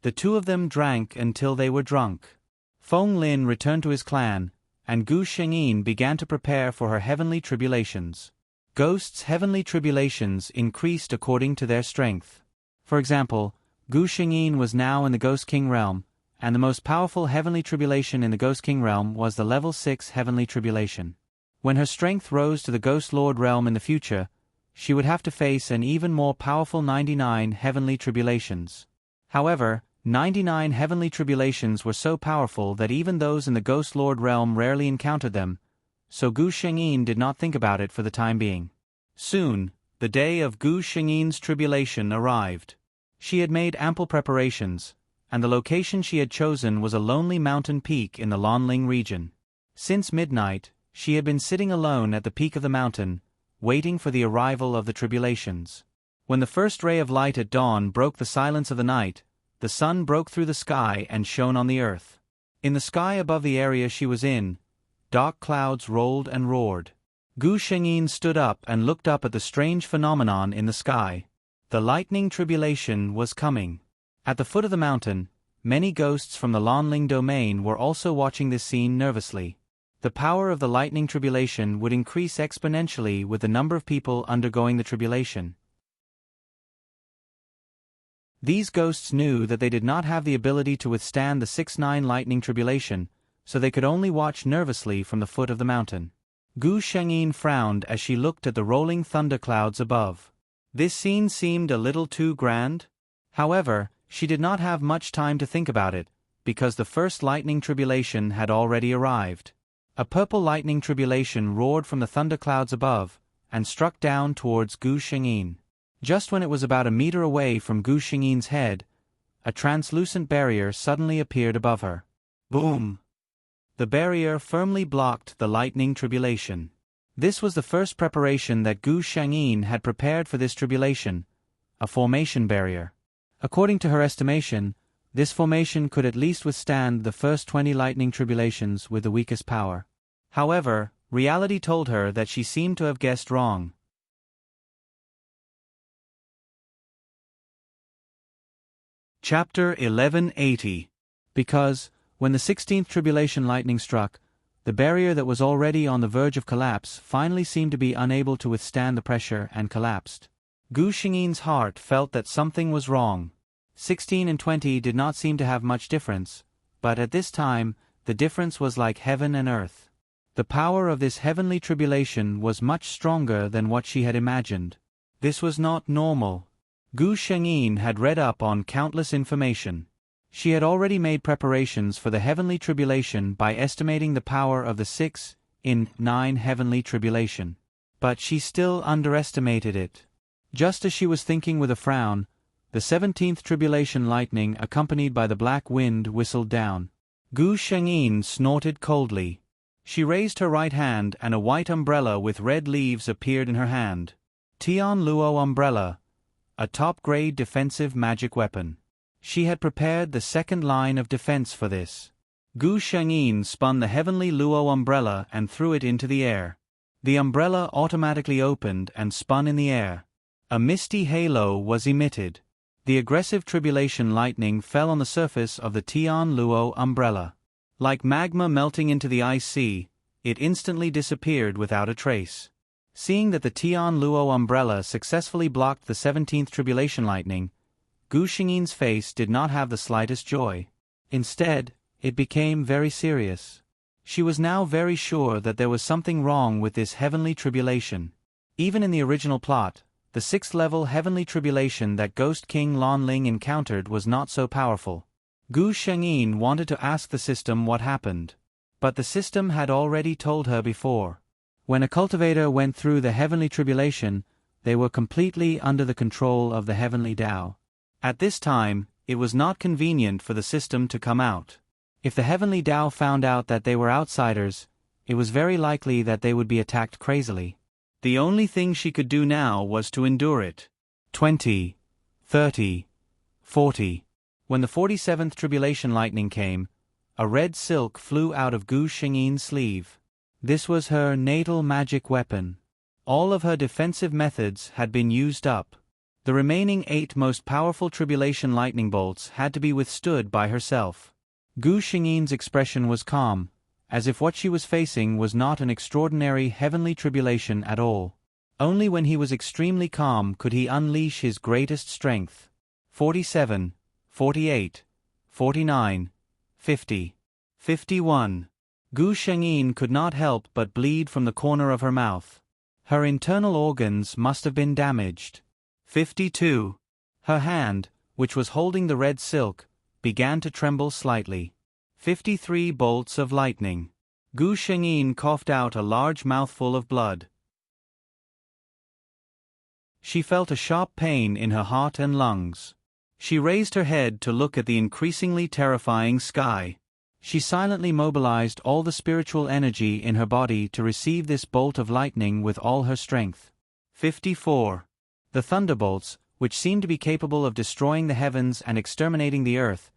The 2 of them drank until they were drunk. Feng Lin returned to his clan, and Gu Shengyin began to prepare for her heavenly tribulations. Ghosts' heavenly tribulations increased according to their strength. For example, Gu Shengyin was now in the Ghost King realm, and the most powerful heavenly tribulation in the Ghost King realm was the level 6 heavenly tribulation. When her strength rose to the Ghost Lord realm in the future, she would have to face an even more powerful 99 heavenly tribulations. However, 99 heavenly tribulations were so powerful that even those in the Ghost Lord realm rarely encountered them, so Gu Shengyin did not think about it for the time being. Soon, the day of Gu Shengyin's tribulation arrived. She had made ample preparations, and the location she had chosen was a lonely mountain peak in the Lanling region. Since midnight, she had been sitting alone at the peak of the mountain, waiting for the arrival of the tribulations. When the first ray of light at dawn broke the silence of the night, the sun broke through the sky and shone on the earth. In the sky above the area she was in, dark clouds rolled and roared. Gu Shengyin stood up and looked up at the strange phenomenon in the sky. The lightning tribulation was coming. At the foot of the mountain, many ghosts from the Lanling domain were also watching this scene nervously. The power of the lightning tribulation would increase exponentially with the number of people undergoing the tribulation. These ghosts knew that they did not have the ability to withstand the 6-9 lightning tribulation, so they could only watch nervously from the foot of the mountain. Gu Shengyin frowned as she looked at the rolling thunderclouds above. This scene seemed a little too grand. However, she did not have much time to think about it, because the first lightning tribulation had already arrived. A purple lightning tribulation roared from the thunderclouds above, and struck down towards Gu Shengyin. Just when it was about a meter away from Gu Shengyin's head, a translucent barrier suddenly appeared above her. Boom! The barrier firmly blocked the lightning tribulation. This was the first preparation that Gu Shangyin had prepared for this tribulation, a formation barrier. According to her estimation, this formation could at least withstand the first 20 lightning tribulations with the weakest power. However, reality told her that she seemed to have guessed wrong. Chapter 1180. Because, when the 16th tribulation lightning struck, the barrier that was already on the verge of collapse finally seemed to be unable to withstand the pressure and collapsed. Gu Xingyin's heart felt that something was wrong. 16 and 20 did not seem to have much difference, but at this time, the difference was like heaven and earth. The power of this heavenly tribulation was much stronger than what she had imagined. This was not normal. Gu Shengyin had read up on countless information. She had already made preparations for the heavenly tribulation by estimating the power of the 6 in 9 heavenly tribulation. But she still underestimated it. Just as she was thinking with a frown, the 17th tribulation lightning accompanied by the black wind whistled down. Gu Shengyin snorted coldly. She raised her right hand and a white umbrella with red leaves appeared in her hand. Tian Luo umbrella, a top-grade defensive magic weapon. She had prepared the second line of defense for this. Gu Shengyin spun the heavenly Luo umbrella and threw it into the air. The umbrella automatically opened and spun in the air. A misty halo was emitted. The aggressive tribulation lightning fell on the surface of the Tian Luo umbrella. Like magma melting into the ice sea, it instantly disappeared without a trace. Seeing that the Tian Luo umbrella successfully blocked the 17th tribulation lightning, Gu Xingyin's face did not have the slightest joy. Instead, it became very serious. She was now very sure that there was something wrong with this heavenly tribulation. Even in the original plot, the 6th-level heavenly tribulation that Ghost King Lan Ling encountered was not so powerful. Gu Shengyin wanted to ask the system what happened. But the system had already told her before. When a cultivator went through the heavenly tribulation, they were completely under the control of the heavenly Tao. At this time, it was not convenient for the system to come out. If the heavenly Tao found out that they were outsiders, it was very likely that they would be attacked crazily. The only thing she could do now was to endure it. 20, 30, 40. When the 47th tribulation lightning came, a red silk flew out of Gu Shengyin's sleeve. This was her natal magic weapon. All of her defensive methods had been used up. The remaining 8 most powerful tribulation lightning bolts had to be withstood by herself. Gu Shengyin's expression was calm, as if what she was facing was not an extraordinary heavenly tribulation at all. Only when he was extremely calm could he unleash his greatest strength. 47, 48, 49, 50, 51. Gu Shengyin could not help but bleed from the corner of her mouth. Her internal organs must have been damaged. 52. Her hand, which was holding the red silk, began to tremble slightly. 53 bolts of lightning. Gu Shengyin coughed out a large mouthful of blood. She felt a sharp pain in her heart and lungs. She raised her head to look at the increasingly terrifying sky. She silently mobilized all the spiritual energy in her body to receive this bolt of lightning with all her strength. 54. The thunderbolts, which seemed to be capable of destroying the heavens and exterminating the earth,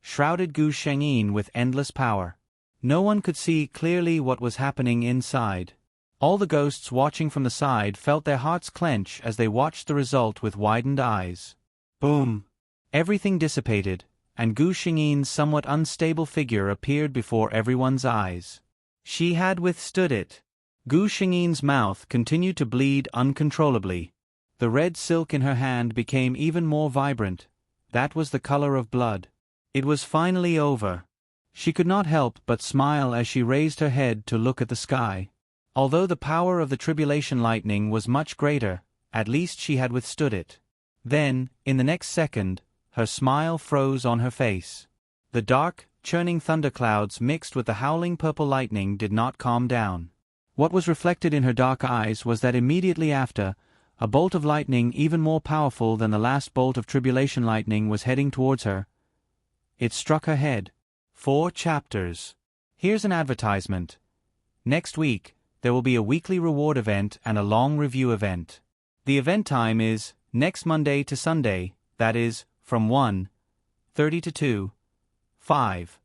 shrouded Gu Shengyin with endless power. No one could see clearly what was happening inside. All the ghosts watching from the side felt their hearts clench as they watched the result with widened eyes. Boom! Everything dissipated, and Gu Shengyin's somewhat unstable figure appeared before everyone's eyes. She had withstood it. Gu Shengyin's mouth continued to bleed uncontrollably. The red silk in her hand became even more vibrant. That was the color of blood. It was finally over. She could not help but smile as she raised her head to look at the sky. Although the power of the tribulation lightning was much greater, at least she had withstood it. Then, in the next second, her smile froze on her face. The dark, churning thunderclouds mixed with the howling purple lightning did not calm down. What was reflected in her dark eyes was that immediately after, a bolt of lightning even more powerful than the last bolt of tribulation lightning was heading towards her, it struck her head. 4 chapters. Here's an advertisement. Next week, there will be a weekly reward event and a long review event. The event time is next Monday to Sunday, that is, from 1:30 to 2:05.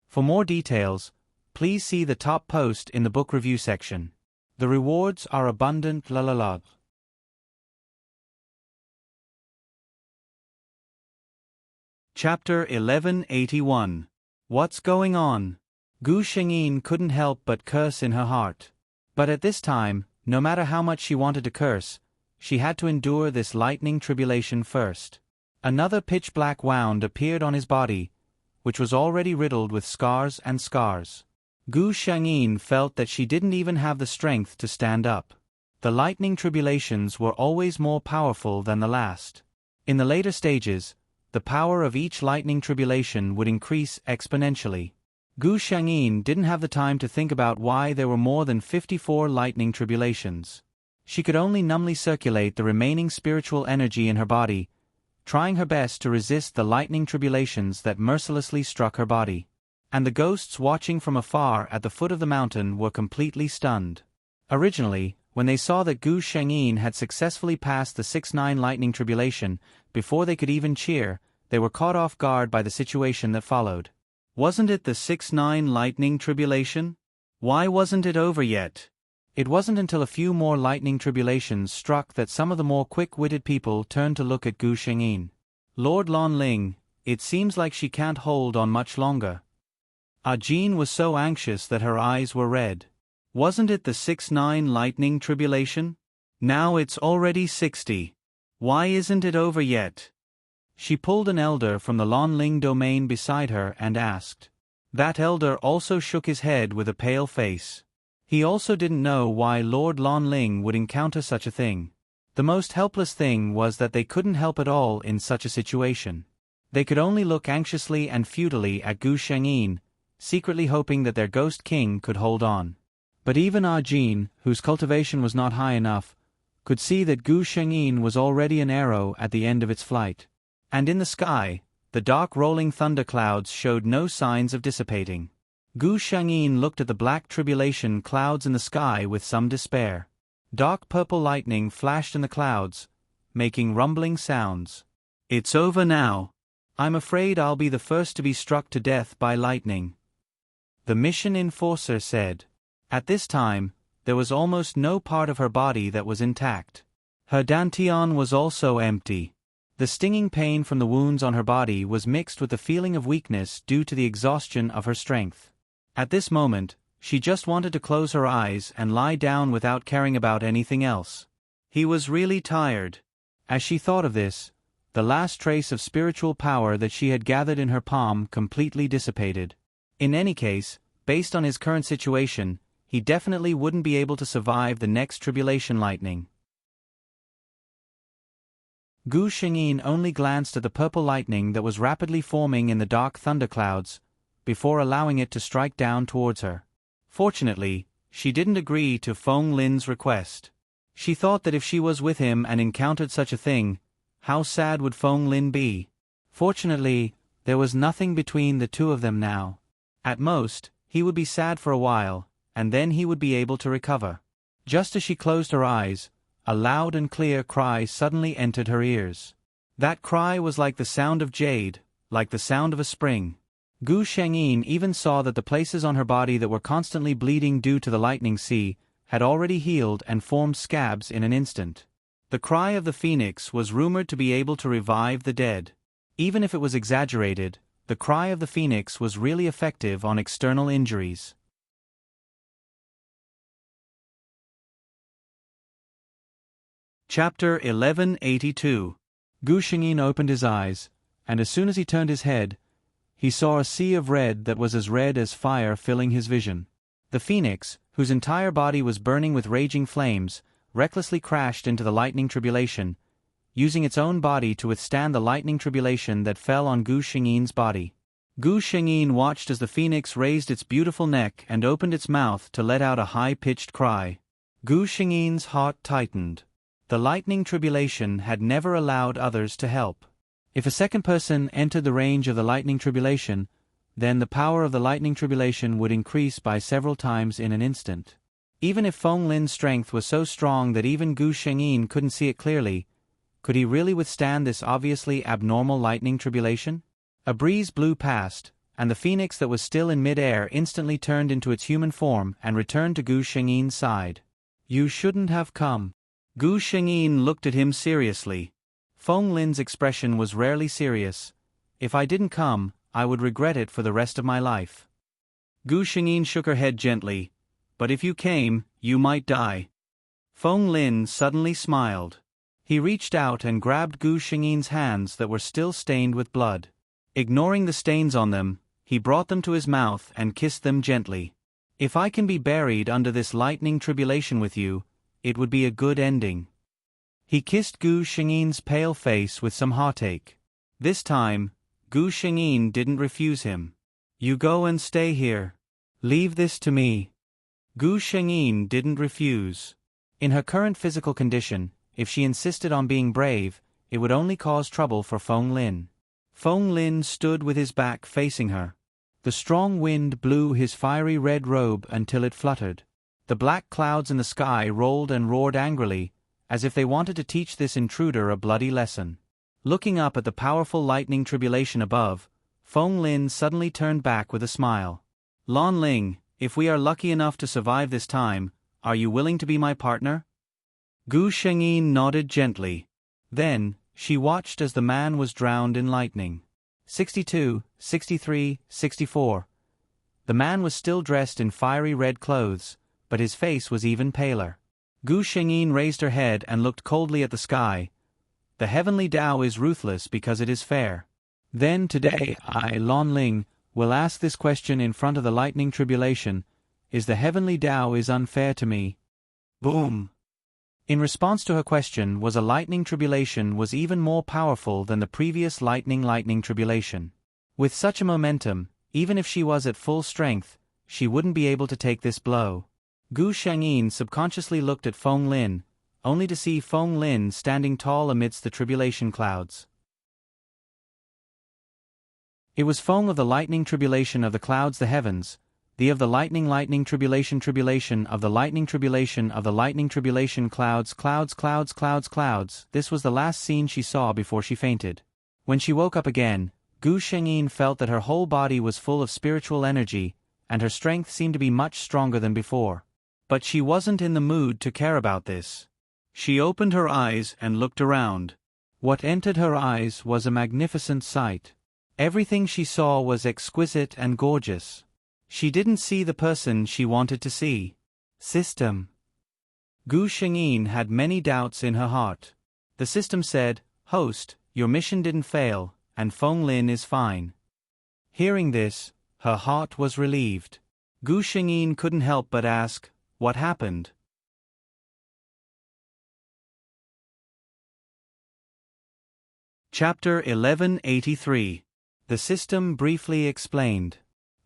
For more details, please see the top post in the book review section. The rewards are abundant. La la la. Chapter 1181. What's going on? Gu Shengyin couldn't help but curse in her heart. But at this time, no matter how much she wanted to curse, she had to endure this lightning tribulation first. Another pitch-black wound appeared on his body, which was already riddled with scars and scars. Gu Shengyin felt that she didn't even have the strength to stand up. The lightning tribulations were always more powerful than the last. In the later stages, the power of each lightning tribulation would increase exponentially. Gu Shengyin didn't have the time to think about why there were more than 54 lightning tribulations. She could only numbly circulate the remaining spiritual energy in her body, trying her best to resist the lightning tribulations that mercilessly struck her body. And the ghosts watching from afar at the foot of the mountain were completely stunned. Originally, when they saw that Gu Shengyin had successfully passed the 6-9 lightning tribulation, before they could even cheer, they were caught off guard by the situation that followed. Wasn't it the 6-9 lightning tribulation? Why wasn't it over yet? It wasn't until a few more lightning tribulations struck that some of the more quick-witted people turned to look at Gu Shengyin. Lord Lanling, it seems like she can't hold on much longer. Ajin was so anxious that her eyes were red. Wasn't it the 6-9 lightning tribulation? Now it's already 60. Why isn't it over yet? She pulled an elder from the Lanling domain beside her and asked. That elder also shook his head with a pale face. He also didn't know why Lord Lanling would encounter such a thing. The most helpless thing was that they couldn't help at all in such a situation. They could only look anxiously and futilely at Gu Shengyin, secretly hoping that their ghost king could hold on. But even Ajin, whose cultivation was not high enough, could see that Gu Shengyin was already an arrow at the end of its flight. And in the sky, the dark rolling thunder clouds showed no signs of dissipating. Gu Shengyin looked at the black tribulation clouds in the sky with some despair. Dark purple lightning flashed in the clouds, making rumbling sounds. It's over now. I'm afraid I'll be the first to be struck to death by lightning, the mission enforcer said. At this time, there was almost no part of her body that was intact. Her dantian was also empty. The stinging pain from the wounds on her body was mixed with the feeling of weakness due to the exhaustion of her strength. At this moment, she just wanted to close her eyes and lie down without caring about anything else. He was really tired. As she thought of this, the last trace of spiritual power that she had gathered in her palm completely dissipated. In any case, based on his current situation, he definitely wouldn't be able to survive the next tribulation lightning. Gu Shengyin only glanced at the purple lightning that was rapidly forming in the dark thunderclouds, before allowing it to strike down towards her. Fortunately, she didn't agree to Feng Lin's request. She thought that if she was with him and encountered such a thing, how sad would Feng Lin be? Fortunately, there was nothing between the two of them now. At most, he would be sad for a while, and then he would be able to recover. Just as she closed her eyes, a loud and clear cry suddenly entered her ears. That cry was like the sound of jade, like the sound of a spring. Gu Shengyin even saw that the places on her body that were constantly bleeding due to the lightning sea had already healed and formed scabs in an instant. The cry of the phoenix was rumored to be able to revive the dead. Even if it was exaggerated, the cry of the phoenix was really effective on external injuries. Chapter 1182. Gu Shengyin opened his eyes, and as soon as he turned his head, he saw a sea of red that was as red as fire filling his vision. The phoenix, whose entire body was burning with raging flames, recklessly crashed into the lightning tribulation, using its own body to withstand the lightning tribulation that fell on Gu Shengyin's body. Gu Shengyin watched as the phoenix raised its beautiful neck and opened its mouth to let out a high-pitched cry. Gu Shengyin's heart tightened. The lightning tribulation had never allowed others to help. If a second person entered the range of the lightning tribulation, then the power of the lightning tribulation would increase by several times in an instant. Even if Feng Lin's strength was so strong that even Gu Shengyin couldn't see it clearly, could he really withstand this obviously abnormal lightning tribulation? A breeze blew past, and the phoenix that was still in mid-air instantly turned into its human form and returned to Gu Shengyin's side. "You shouldn't have come." Gu Shengyin looked at him seriously. Feng Lin's expression was rarely serious. "If I didn't come, I would regret it for the rest of my life." Gu Shengyin shook her head gently. "But if you came, you might die." Feng Lin suddenly smiled. He reached out and grabbed Gu Shengyin's hands that were still stained with blood. Ignoring the stains on them, he brought them to his mouth and kissed them gently. "If I can be buried under this lightning tribulation with you, it would be a good ending." He kissed Gu Shengyin's pale face with some heartache. This time, Gu Shengyin didn't refuse him. "You go and stay here. Leave this to me." Gu Shengyin didn't refuse. In her current physical condition, if she insisted on being brave, it would only cause trouble for Feng Lin. Feng Lin stood with his back facing her. The strong wind blew his fiery red robe until it fluttered. The black clouds in the sky rolled and roared angrily, as if they wanted to teach this intruder a bloody lesson. Looking up at the powerful lightning tribulation above, Feng Lin suddenly turned back with a smile. "Lan Ling, if we are lucky enough to survive this time, are you willing to be my partner?" Gu Shengyin nodded gently. Then, she watched as the man was drowned in lightning. 62, 63, 64. The man was still dressed in fiery red clothes, but his face was even paler. Gu Shengyin raised her head and looked coldly at the sky. "The heavenly Tao is ruthless because it is fair. Then today I, Lan Ling, will ask this question in front of the lightning tribulation: is the heavenly Tao is unfair to me?" Boom! In response to her question was a lightning tribulation was even more powerful than the previous lightning tribulation. With such a momentum, even if she was at full strength, she wouldn't be able to take this blow. Gu Shengyin subconsciously looked at Feng Lin, only to see Feng Lin standing tall amidst the tribulation clouds. It was Feng of the lightning tribulation of the clouds the heavens, the of the lightning tribulation of the lightning tribulation of the lightning tribulation clouds. This was the last scene she saw before she fainted. When she woke up again, Gu Shengyin felt that her whole body was full of spiritual energy, and her strength seemed to be much stronger than before. But she wasn't in the mood to care about this. She opened her eyes and looked around. What entered her eyes was a magnificent sight. Everything she saw was exquisite and gorgeous. She didn't see the person she wanted to see. System. Gu Shengyin had many doubts in her heart. The system said, "Host, your mission didn't fail, and Feng Lin is fine." Hearing this, her heart was relieved. Gu Shengyin couldn't help but ask, "What happened?" Chapter 1183. The system briefly explained.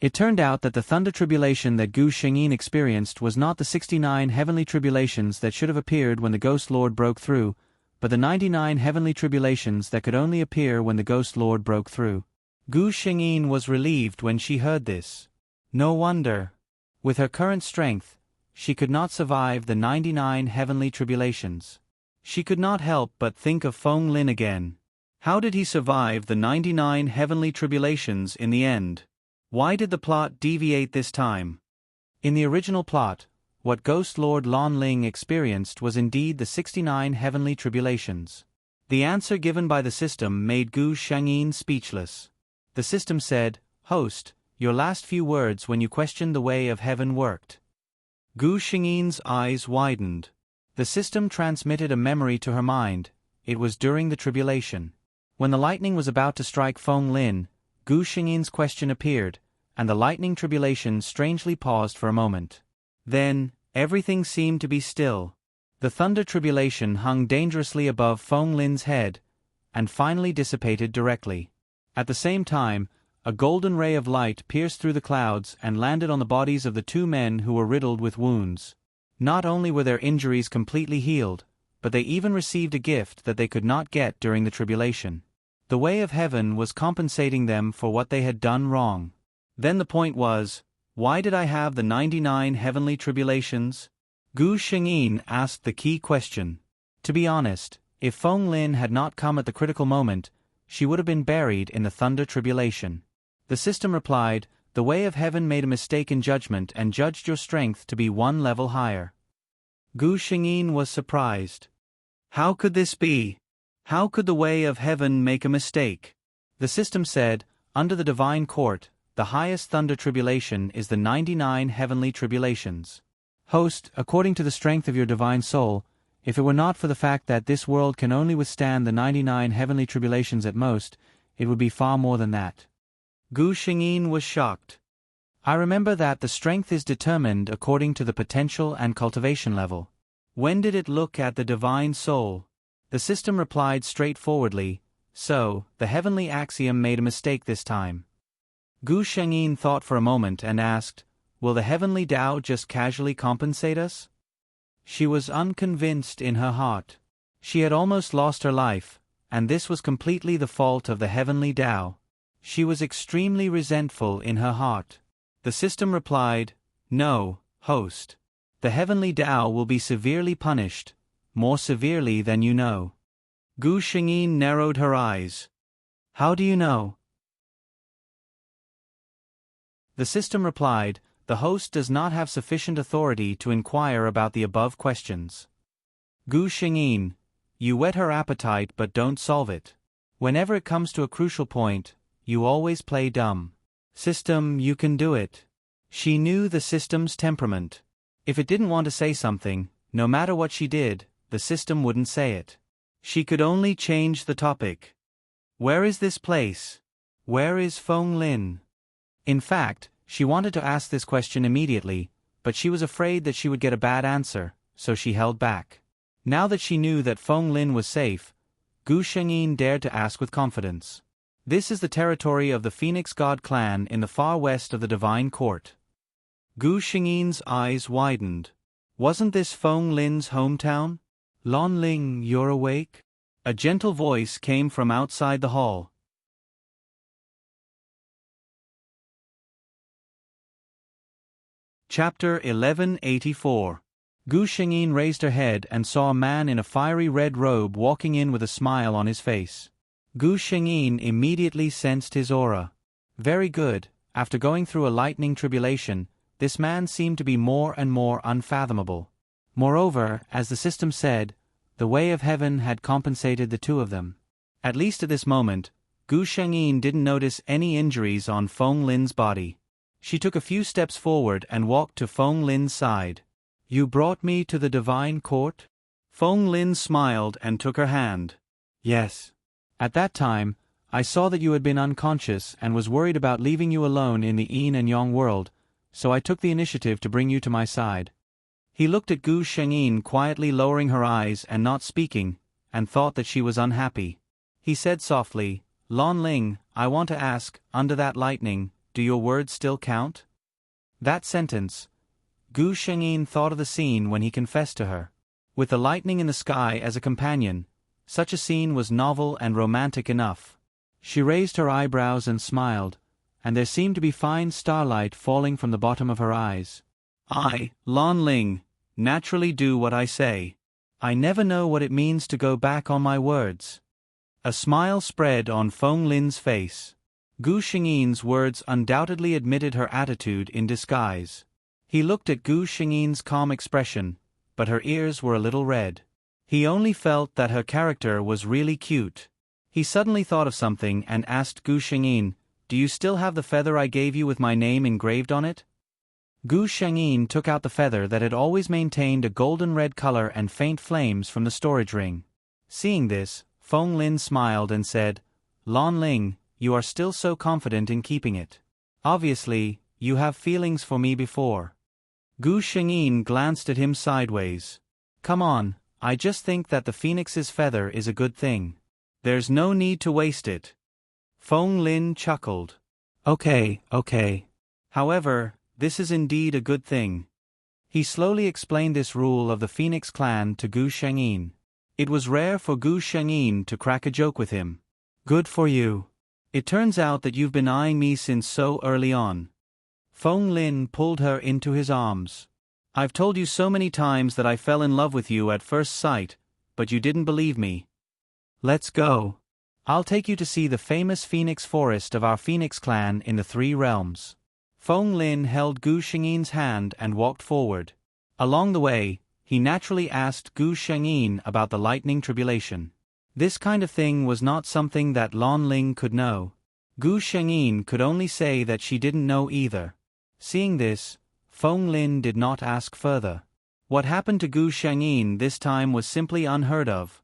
It turned out that the thunder tribulation that Gu Shengyin experienced was not the 69 heavenly tribulations that should have appeared when the Ghost Lord broke through, but the 99 heavenly tribulations that could only appear when the Ghost Lord broke through. Gu Shengyin was relieved when she heard this. No wonder. With her current strength, she could not survive the 99 heavenly tribulations. She could not help but think of Feng Lin again. How did he survive the 99 heavenly tribulations in the end? Why did the plot deviate this time? In the original plot, what Ghost Lord Lan Ling experienced was indeed the 69 heavenly tribulations. The answer given by the system made Gu Shengyin speechless. The system said, "Host, your last few words when you questioned the way of heaven worked." Gu Shengyin's eyes widened. The system transmitted a memory to her mind. It was during the tribulation. When the lightning was about to strike Feng Lin, Gu Shengyin's question appeared, and the lightning tribulation strangely paused for a moment. Then, everything seemed to be still. The thunder tribulation hung dangerously above Feng Lin's head, and finally dissipated directly. At the same time, a golden ray of light pierced through the clouds and landed on the bodies of the two men who were riddled with wounds. Not only were their injuries completely healed, but they even received a gift that they could not get during the tribulation. The way of heaven was compensating them for what they had done wrong. Then the point was, why did I have the 99 heavenly tribulations? Gu Shengyin asked the key question. To be honest, if Feng Lin had not come at the critical moment, she would have been buried in the thunder tribulation. The system replied, the way of heaven made a mistake in judgment and judged your strength to be one level higher. Gu Shengyin was surprised. How could this be? How could the way of heaven make a mistake? The system said, under the divine court, the highest thunder tribulation is the 99 heavenly tribulations. Host, according to the strength of your divine soul, if it were not for the fact that this world can only withstand the 99 heavenly tribulations at most, it would be far more than that. Gu Shengyin was shocked. I remember that the strength is determined according to the potential and cultivation level. When did it look at the divine soul? The system replied straightforwardly, so, the heavenly axiom made a mistake this time. Gu Shengyin thought for a moment and asked, will the heavenly Tao just casually compensate us? She was unconvinced in her heart. She had almost lost her life, and this was completely the fault of the heavenly Tao. She was extremely resentful in her heart. The system replied, no, host. The heavenly Tao will be severely punished, more severely than you know. Gu Shengyin narrowed her eyes. How do you know? The system replied, the host does not have sufficient authority to inquire about the above questions. Gu Shengyin, you whet her appetite but don't solve it. Whenever it comes to a crucial point, you always play dumb. System, you can do it. She knew the system's temperament. If it didn't want to say something, no matter what she did, the system wouldn't say it. She could only change the topic. Where is this place? Where is Feng Lin? In fact, she wanted to ask this question immediately, but she was afraid that she would get a bad answer, so she held back. Now that she knew that Feng Lin was safe, Gu Shengyin dared to ask with confidence. This is the territory of the Phoenix God clan in the far west of the Divine Court. Gu Shengyin's eyes widened. Wasn't this Feng Lin's hometown? Lon Ling, you're awake? A gentle voice came from outside the hall. Chapter 1184. Gu Shengyin raised her head and saw a man in a fiery red robe walking in with a smile on his face. Gu Shengyin immediately sensed his aura. Very good, after going through a lightning tribulation, this man seemed to be more and more unfathomable. Moreover, as the system said, the way of heaven had compensated the two of them. At least at this moment, Gu Shengyin didn't notice any injuries on Feng Lin's body. She took a few steps forward and walked to Feng Lin's side. You brought me to the divine court? Feng Lin smiled and took her hand. Yes. At that time, I saw that you had been unconscious and was worried about leaving you alone in the Yin and Yang world, so I took the initiative to bring you to my side. He looked at Gu Shengyin quietly lowering her eyes and not speaking, and thought that she was unhappy. He said softly, Lon Ling, I want to ask, under that lightning, do your words still count? That sentence. Gu Shengyin thought of the scene when he confessed to her. With the lightning in the sky as a companion, such a scene was novel and romantic enough. She raised her eyebrows and smiled, and there seemed to be fine starlight falling from the bottom of her eyes. I, Lon Ling, naturally do what I say. I never know what it means to go back on my words. A smile spread on Feng Lin's face. Gu Shengyin's words undoubtedly admitted her attitude in disguise. He looked at Gu Shengyin's calm expression, but her ears were a little red. He only felt that her character was really cute. He suddenly thought of something and asked Gu Shengyin, do you still have the feather I gave you with my name engraved on it? Gu Shengyin took out the feather that had always maintained a golden red color and faint flames from the storage ring. Seeing this, Feng Lin smiled and said, Lon Ling, you are still so confident in keeping it. Obviously, you have feelings for me before. Gu Shengyin glanced at him sideways. Come on, I just think that the phoenix's feather is a good thing. There's no need to waste it. Feng Lin chuckled. Okay. However, this is indeed a good thing. He slowly explained this rule of the Phoenix clan to Gu Shengyin. It was rare for Gu Shengyin to crack a joke with him. Good for you. It turns out that you've been eyeing me since so early on. Feng Lin pulled her into his arms. I've told you so many times that I fell in love with you at first sight, but you didn't believe me. Let's go. I'll take you to see the famous phoenix forest of our phoenix clan in the Three Realms. Feng Lin held Gu Shengyin's hand and walked forward. Along the way, he naturally asked Gu Shengyin about the lightning tribulation. This kind of thing was not something that Lan Ling could know. Gu Shengyin could only say that she didn't know either. Seeing this, Feng Lin did not ask further. What happened to Gu Shengyin this time was simply unheard of.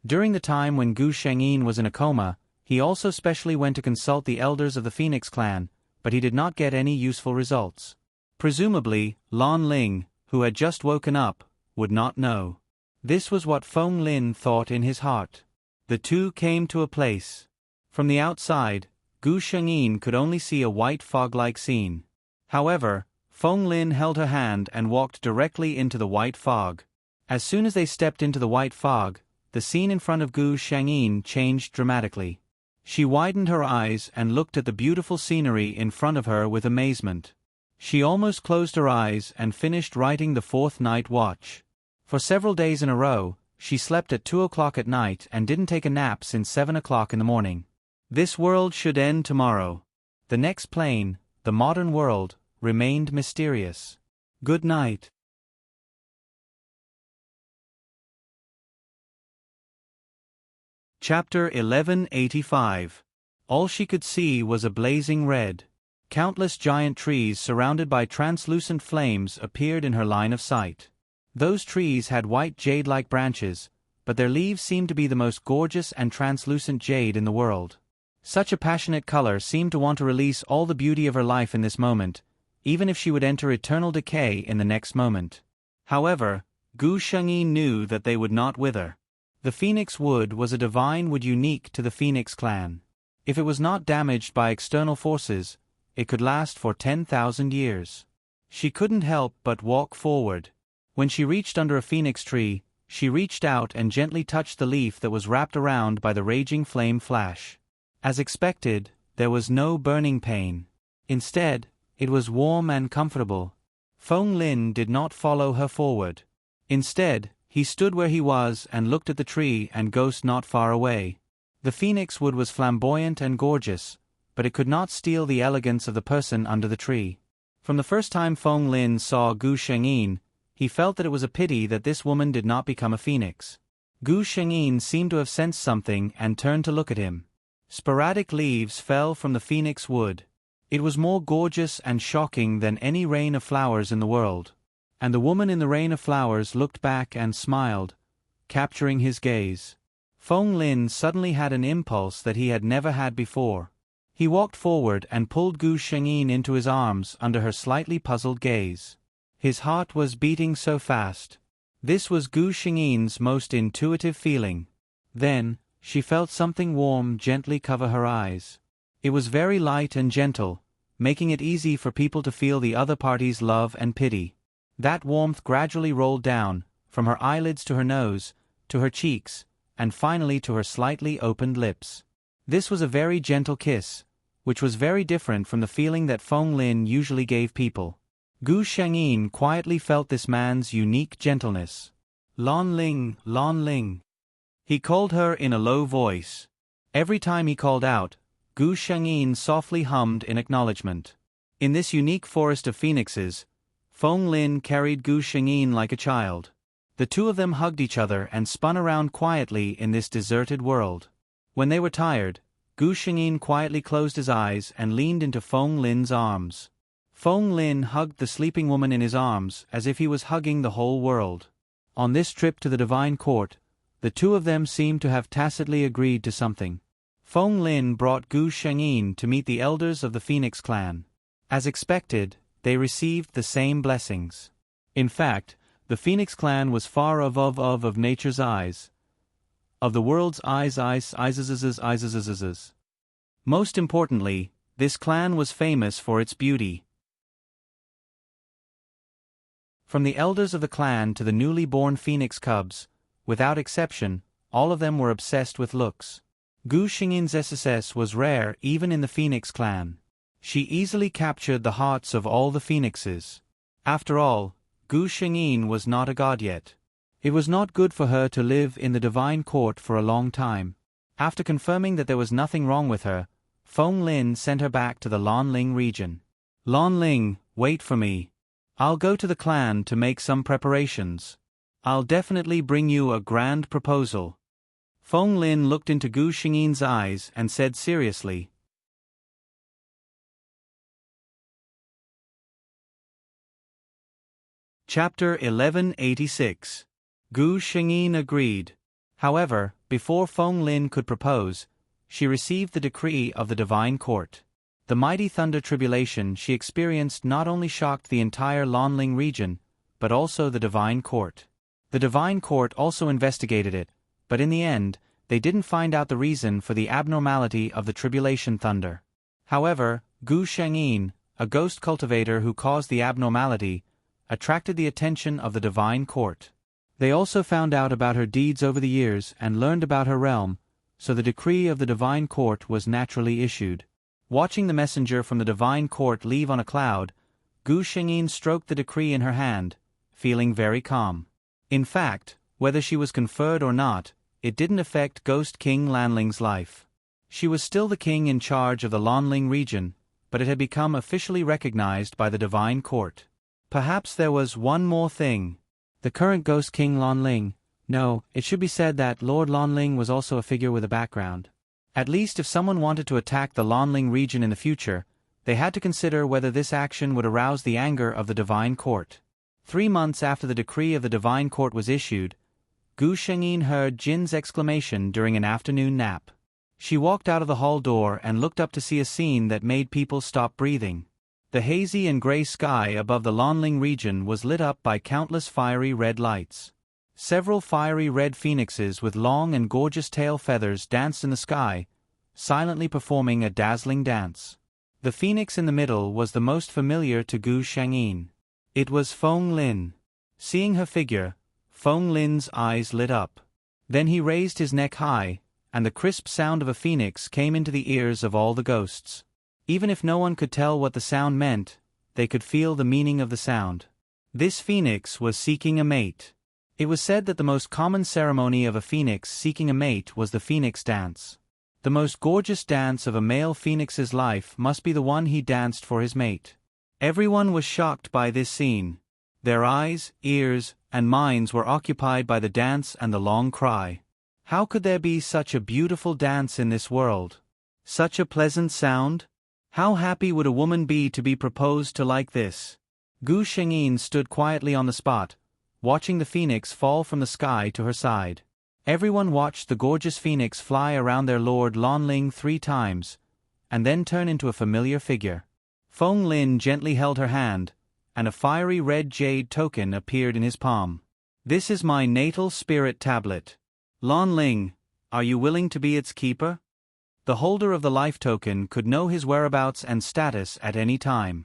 During the time when Gu Shengyin was in a coma, he also specially went to consult the elders of the Phoenix clan, but he did not get any useful results. Presumably, Lan Ling, who had just woken up, would not know. This was what Feng Lin thought in his heart. The two came to a place. From the outside, Gu Shengyin could only see a white fog-like scene. However, Feng Lin held her hand and walked directly into the white fog. As soon as they stepped into the white fog, the scene in front of Gu Shengyin changed dramatically. She widened her eyes and looked at the beautiful scenery in front of her with amazement. She almost closed her eyes and finished writing the fourth night watch. For several days in a row, she slept at 2 o'clock at night and didn't take a nap since 7 o'clock in the morning. This world should end tomorrow. The next plane, the modern world, remained mysterious. Good night. Chapter 1185. All she could see was a blazing red. Countless giant trees surrounded by translucent flames appeared in her line of sight. Those trees had white jade-like branches, but their leaves seemed to be the most gorgeous and translucent jade in the world. Such a passionate color seemed to want to release all the beauty of her life in this moment, even if she would enter eternal decay in the next moment. However, Gu Shengyin knew that they would not wither. The phoenix wood was a divine wood unique to the Phoenix clan. If it was not damaged by external forces, it could last for 10,000 years. She couldn't help but walk forward. When she reached under a phoenix tree, she reached out and gently touched the leaf that was wrapped around by the raging flame flash. As expected, there was no burning pain. Instead, it was warm and comfortable. Feng Lin did not follow her forward. Instead, he stood where he was and looked at the tree and ghost not far away. The phoenix wood was flamboyant and gorgeous, but it could not steal the elegance of the person under the tree. From the first time Feng Lin saw Gu Shengyin, he felt that it was a pity that this woman did not become a phoenix. Gu Shengyin seemed to have sensed something and turned to look at him. Sporadic leaves fell from the phoenix wood. It was more gorgeous and shocking than any rain of flowers in the world. And the woman in the rain of flowers looked back and smiled, capturing his gaze. Feng Lin suddenly had an impulse that he had never had before. He walked forward and pulled Gu Shengyin into his arms under her slightly puzzled gaze. His heart was beating so fast. This was Gu Shengyin's most intuitive feeling. Then, she felt something warm gently cover her eyes. It was very light and gentle, making it easy for people to feel the other party's love and pity. That warmth gradually rolled down, from her eyelids to her nose, to her cheeks, and finally to her slightly opened lips. This was a very gentle kiss, which was very different from the feeling that Feng Lin usually gave people. Gu Shengyin quietly felt this man's unique gentleness. Lan Ling, Lan Ling. He called her in a low voice. Every time he called out, Gu Shengyin softly hummed in acknowledgement. In this unique forest of phoenixes, Feng Lin carried Gu Shengyin like a child. The two of them hugged each other and spun around quietly in this deserted world. When they were tired, Gu Shengyin quietly closed his eyes and leaned into Feng Lin's arms. Feng Lin hugged the sleeping woman in his arms as if he was hugging the whole world. On this trip to the divine court, the two of them seemed to have tacitly agreed to something. Feng Lin brought Gu Shengyin to meet the elders of the Phoenix clan. As expected, they received the same blessings. In fact, the Phoenix clan was far of nature's eyes, of the world's eyes. Most importantly, this clan was famous for its beauty. From the elders of the clan to the newly born phoenix cubs, without exception, all of them were obsessed with looks. Gu Xingyin's SSS was rare even in the Phoenix clan. She easily captured the hearts of all the phoenixes. After all, Gu Xingyin was not a god yet. It was not good for her to live in the divine court for a long time. After confirming that there was nothing wrong with her, Feng Lin sent her back to the Lanling region. Lanling, wait for me. I'll go to the clan to make some preparations. I'll definitely bring you a grand proposal. Feng Lin looked into Gu Xingyin's eyes and said seriously. Chapter 1186. Gu Xingyin agreed. However, before Feng Lin could propose, she received the decree of the divine court. The mighty thunder tribulation she experienced not only shocked the entire Lanling region, but also the divine court. The divine court also investigated it, but in the end, they didn't find out the reason for the abnormality of the tribulation thunder. However, Gu Xingyin, a ghost cultivator who caused the abnormality, attracted the attention of the divine court. They also found out about her deeds over the years and learned about her realm, so the decree of the divine court was naturally issued. Watching the messenger from the divine court leave on a cloud, Gu Xingyin stroked the decree in her hand, feeling very calm. In fact, whether she was conferred or not, it didn't affect Ghost King Lanling's life. She was still the king in charge of the Lanling region, but it had become officially recognized by the divine court. Perhaps there was one more thing. The current Ghost King Lanling. No, it should be said that Lord Lanling was also a figure with a background. At least if someone wanted to attack the Lanling region in the future, they had to consider whether this action would arouse the anger of the divine court. 3 months after the decree of the divine court was issued, Gu Xingyin heard Jin's exclamation during an afternoon nap. She walked out of the hall door and looked up to see a scene that made people stop breathing. The hazy and gray sky above the Lanling region was lit up by countless fiery red lights. Several fiery red phoenixes with long and gorgeous tail feathers danced in the sky, silently performing a dazzling dance. The phoenix in the middle was the most familiar to Gu Xingyin. It was Feng Lin. Seeing her figure, Feng Lin's eyes lit up. Then he raised his neck high, and the crisp sound of a phoenix came into the ears of all the ghosts. Even if no one could tell what the sound meant, they could feel the meaning of the sound. This phoenix was seeking a mate. It was said that the most common ceremony of a phoenix seeking a mate was the phoenix dance. The most gorgeous dance of a male phoenix's life must be the one he danced for his mate. Everyone was shocked by this scene. Their eyes, ears, and minds were occupied by the dance and the long cry. How could there be such a beautiful dance in this world? Such a pleasant sound? How happy would a woman be to be proposed to like this? Gu Xingyin stood quietly on the spot, watching the phoenix fall from the sky to her side. Everyone watched the gorgeous phoenix fly around their lord Lanling 3 times, and then turn into a familiar figure. Feng Lin gently held her hand, and a fiery red jade token appeared in his palm. This is my natal spirit tablet. Lanling, are you willing to be its keeper? The holder of the life token could know his whereabouts and status at any time.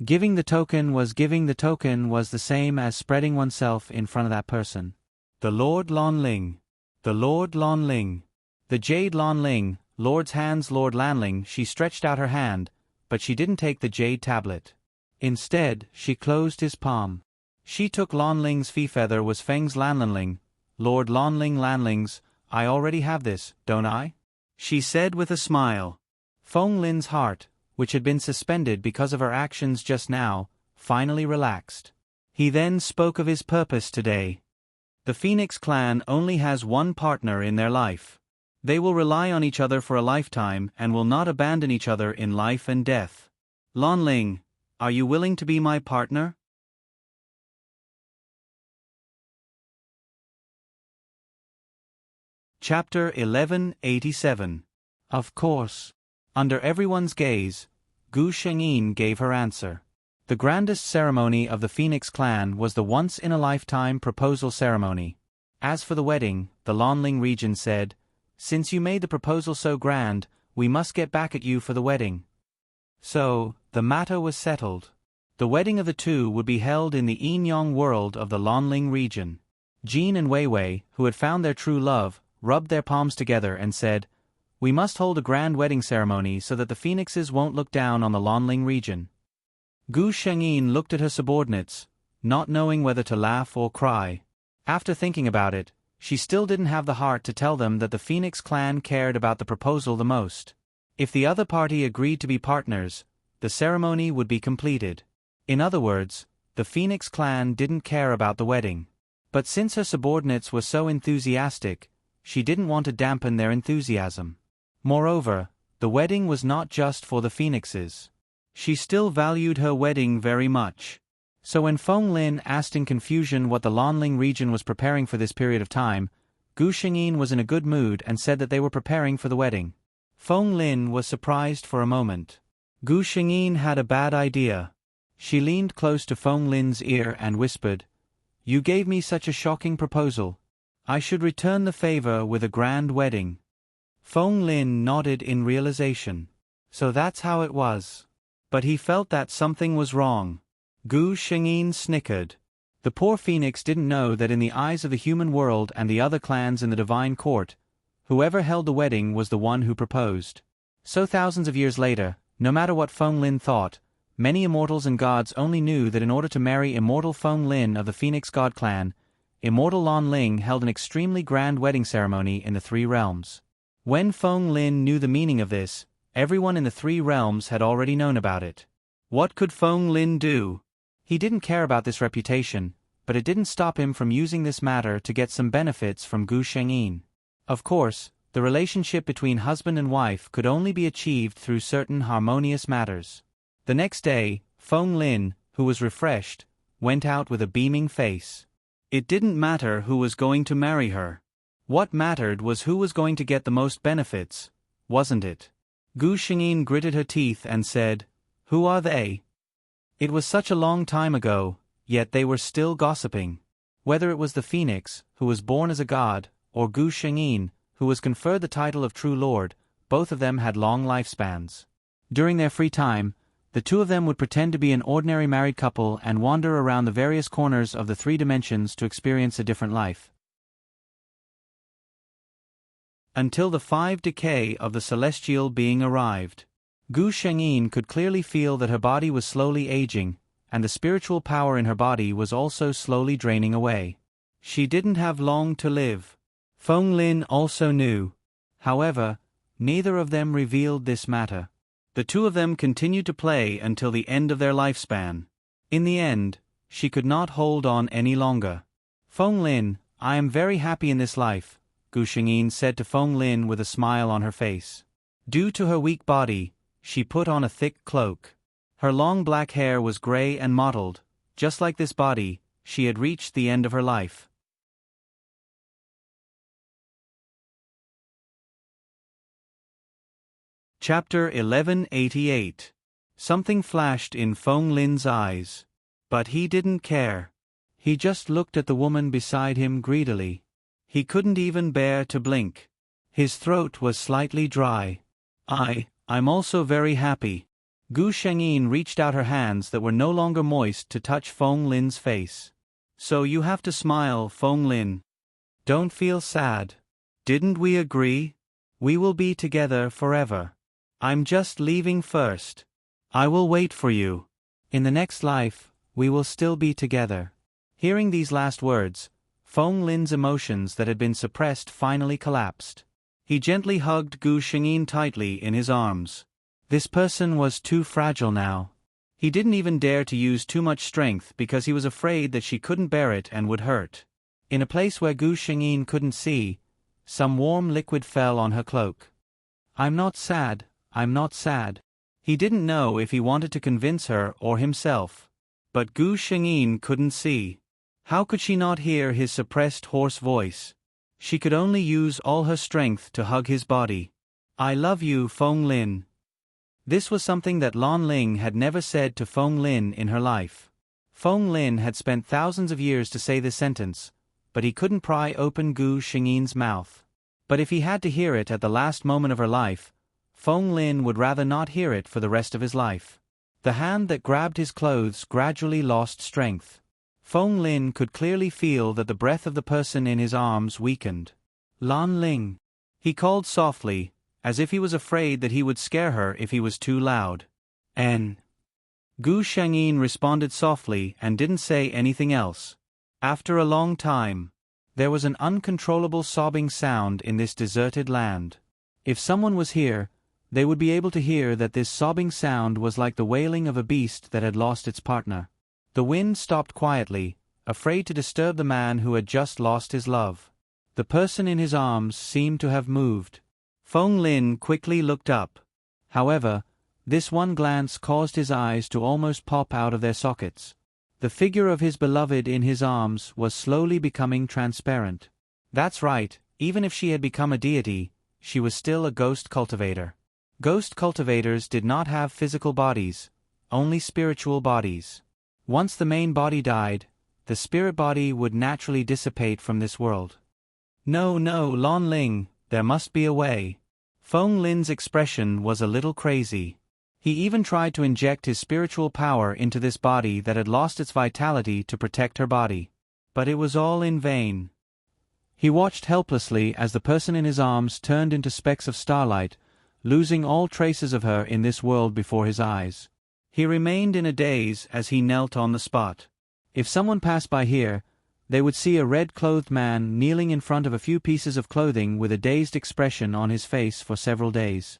Giving the token was the same as spreading oneself in front of that person. The Lord Lanling. The Lord Lanling. The Jade Lanling, Lord's hands Lord Lanling. She stretched out her hand, but she didn't take the jade tablet. Instead, she closed his palm. She took Lanling's feather was Feng's Lanling. Lord Lanling's, I already have this, don't I? She said with a smile. Feng Lin's heart, which had been suspended because of her actions just now, finally relaxed. He then spoke of his purpose today. The Phoenix clan only has one partner in their life. They will rely on each other for a lifetime and will not abandon each other in life and death. Lanling, are you willing to be my partner? Chapter 1187. Of course. Under everyone's gaze, Gu Xingyin gave her answer. The grandest ceremony of the Phoenix clan was the once-in-a-lifetime proposal ceremony. As for the wedding, the Lanling region said, since you made the proposal so grand, we must get back at you for the wedding. So, the matter was settled. The wedding of the two would be held in the Yin-Yang world of the Lanling region. Jean and Wei Wei, who had found their true love, rubbed their palms together and said, "We must hold a grand wedding ceremony so that the phoenixes won't look down on the Lanling region." Gu Shengyin looked at her subordinates, not knowing whether to laugh or cry. After thinking about it, she still didn't have the heart to tell them that the Phoenix clan cared about the proposal the most. If the other party agreed to be partners, the ceremony would be completed. In other words, the Phoenix clan didn't care about the wedding. But since her subordinates were so enthusiastic, she didn't want to dampen their enthusiasm. Moreover, the wedding was not just for the phoenixes. She still valued her wedding very much. So when Feng Lin asked in confusion what the Lanling region was preparing for this period of time, Gu Shengyin was in a good mood and said that they were preparing for the wedding. Feng Lin was surprised for a moment. Gu Shengyin had a bad idea. She leaned close to Feng Lin's ear and whispered, "You gave me such a shocking proposal. I should return the favor with a grand wedding." Feng Lin nodded in realization. So that's how it was. But he felt that something was wrong. Gu Shengyin snickered. The poor phoenix didn't know that in the eyes of the human world and the other clans in the divine court, whoever held the wedding was the one who proposed. So thousands of years later, no matter what Feng Lin thought, many immortals and gods only knew that in order to marry immortal Feng Lin of the Phoenix God clan, immortal Lan Ling held an extremely grand wedding ceremony in the three realms. When Feng Lin knew the meaning of this, everyone in the three realms had already known about it. What could Feng Lin do? He didn't care about this reputation, but it didn't stop him from using this matter to get some benefits from Gu Shengyin. Of course, the relationship between husband and wife could only be achieved through certain harmonious matters. The next day, Feng Lin, who was refreshed, went out with a beaming face. It didn't matter who was going to marry her. What mattered was who was going to get the most benefits, wasn't it? Gu Shengyin gritted her teeth and said, "Who are they?" It was such a long time ago, yet they were still gossiping. Whether it was the Phoenix, who was born as a god, or Gu Shengyin, who was conferred the title of True Lord, both of them had long lifespans. During their free time, the two of them would pretend to be an ordinary married couple and wander around the various corners of the three dimensions to experience a different life. Until the 5 decay of the celestial being arrived. Gu Shengyin could clearly feel that her body was slowly aging, and the spiritual power in her body was also slowly draining away. She didn't have long to live. Feng Lin also knew. However, neither of them revealed this matter. The two of them continued to play until the end of their lifespan. In the end, she could not hold on any longer. "Feng Lin, I am very happy in this life," Gu Shengyin said to Feng Lin with a smile on her face. Due to her weak body, she put on a thick cloak. Her long black hair was gray and mottled. Just like this body, she had reached the end of her life. Chapter 1188. Something flashed in Feng Lin's eyes. But he didn't care. He just looked at the woman beside him greedily. He couldn't even bear to blink. His throat was slightly dry. I'm also very happy." Gu Shengyin reached out her hands that were no longer moist to touch Feng Lin's face. "So you have to smile, Feng Lin. Don't feel sad. Didn't we agree? We will be together forever. I'm just leaving first. I will wait for you. In the next life, we will still be together." Hearing these last words, Feng Lin's emotions that had been suppressed finally collapsed. He gently hugged Gu Shengyin tightly in his arms. This person was too fragile now. He didn't even dare to use too much strength because he was afraid that she couldn't bear it and would hurt. In a place where Gu Shengyin couldn't see, some warm liquid fell on her cloak. I'm not sad. He didn't know if he wanted to convince her or himself. But Gu Shengyin couldn't see. How could she not hear his suppressed hoarse voice? She could only use all her strength to hug his body. "I love you, Feng Lin." This was something that Lan Ling had never said to Feng Lin in her life. Feng Lin had spent thousands of years to say this sentence, but he couldn't pry open Gu Shengyin's mouth. But if he had to hear it at the last moment of her life, Feng Lin would rather not hear it for the rest of his life. The hand that grabbed his clothes gradually lost strength. Feng Lin could clearly feel that the breath of the person in his arms weakened. Lan Ling. He called softly, as if he was afraid that he would scare her if he was too loud. N. Gu Shengyin responded softly and didn't say anything else. After a long time, there was an uncontrollable sobbing sound in this deserted land. If someone was here, they would be able to hear that this sobbing sound was like the wailing of a beast that had lost its partner. The wind stopped quietly, afraid to disturb the man who had just lost his love. The person in his arms seemed to have moved. Feng Lin quickly looked up. However, this one glance caused his eyes to almost pop out of their sockets. The figure of his beloved in his arms was slowly becoming transparent. That's right, even if she had become a deity, she was still a ghost cultivator. Ghost cultivators did not have physical bodies, only spiritual bodies. Once the main body died, the spirit body would naturally dissipate from this world. No, Lan Ling, there must be a way. Feng Lin's expression was a little crazy. He even tried to inject his spiritual power into this body that had lost its vitality to protect her body. But it was all in vain. He watched helplessly as the person in his arms turned into specks of starlight, losing all traces of her in this world before his eyes. He remained in a daze as he knelt on the spot. If someone passed by here, they would see a red-clothed man kneeling in front of a few pieces of clothing with a dazed expression on his face for several days.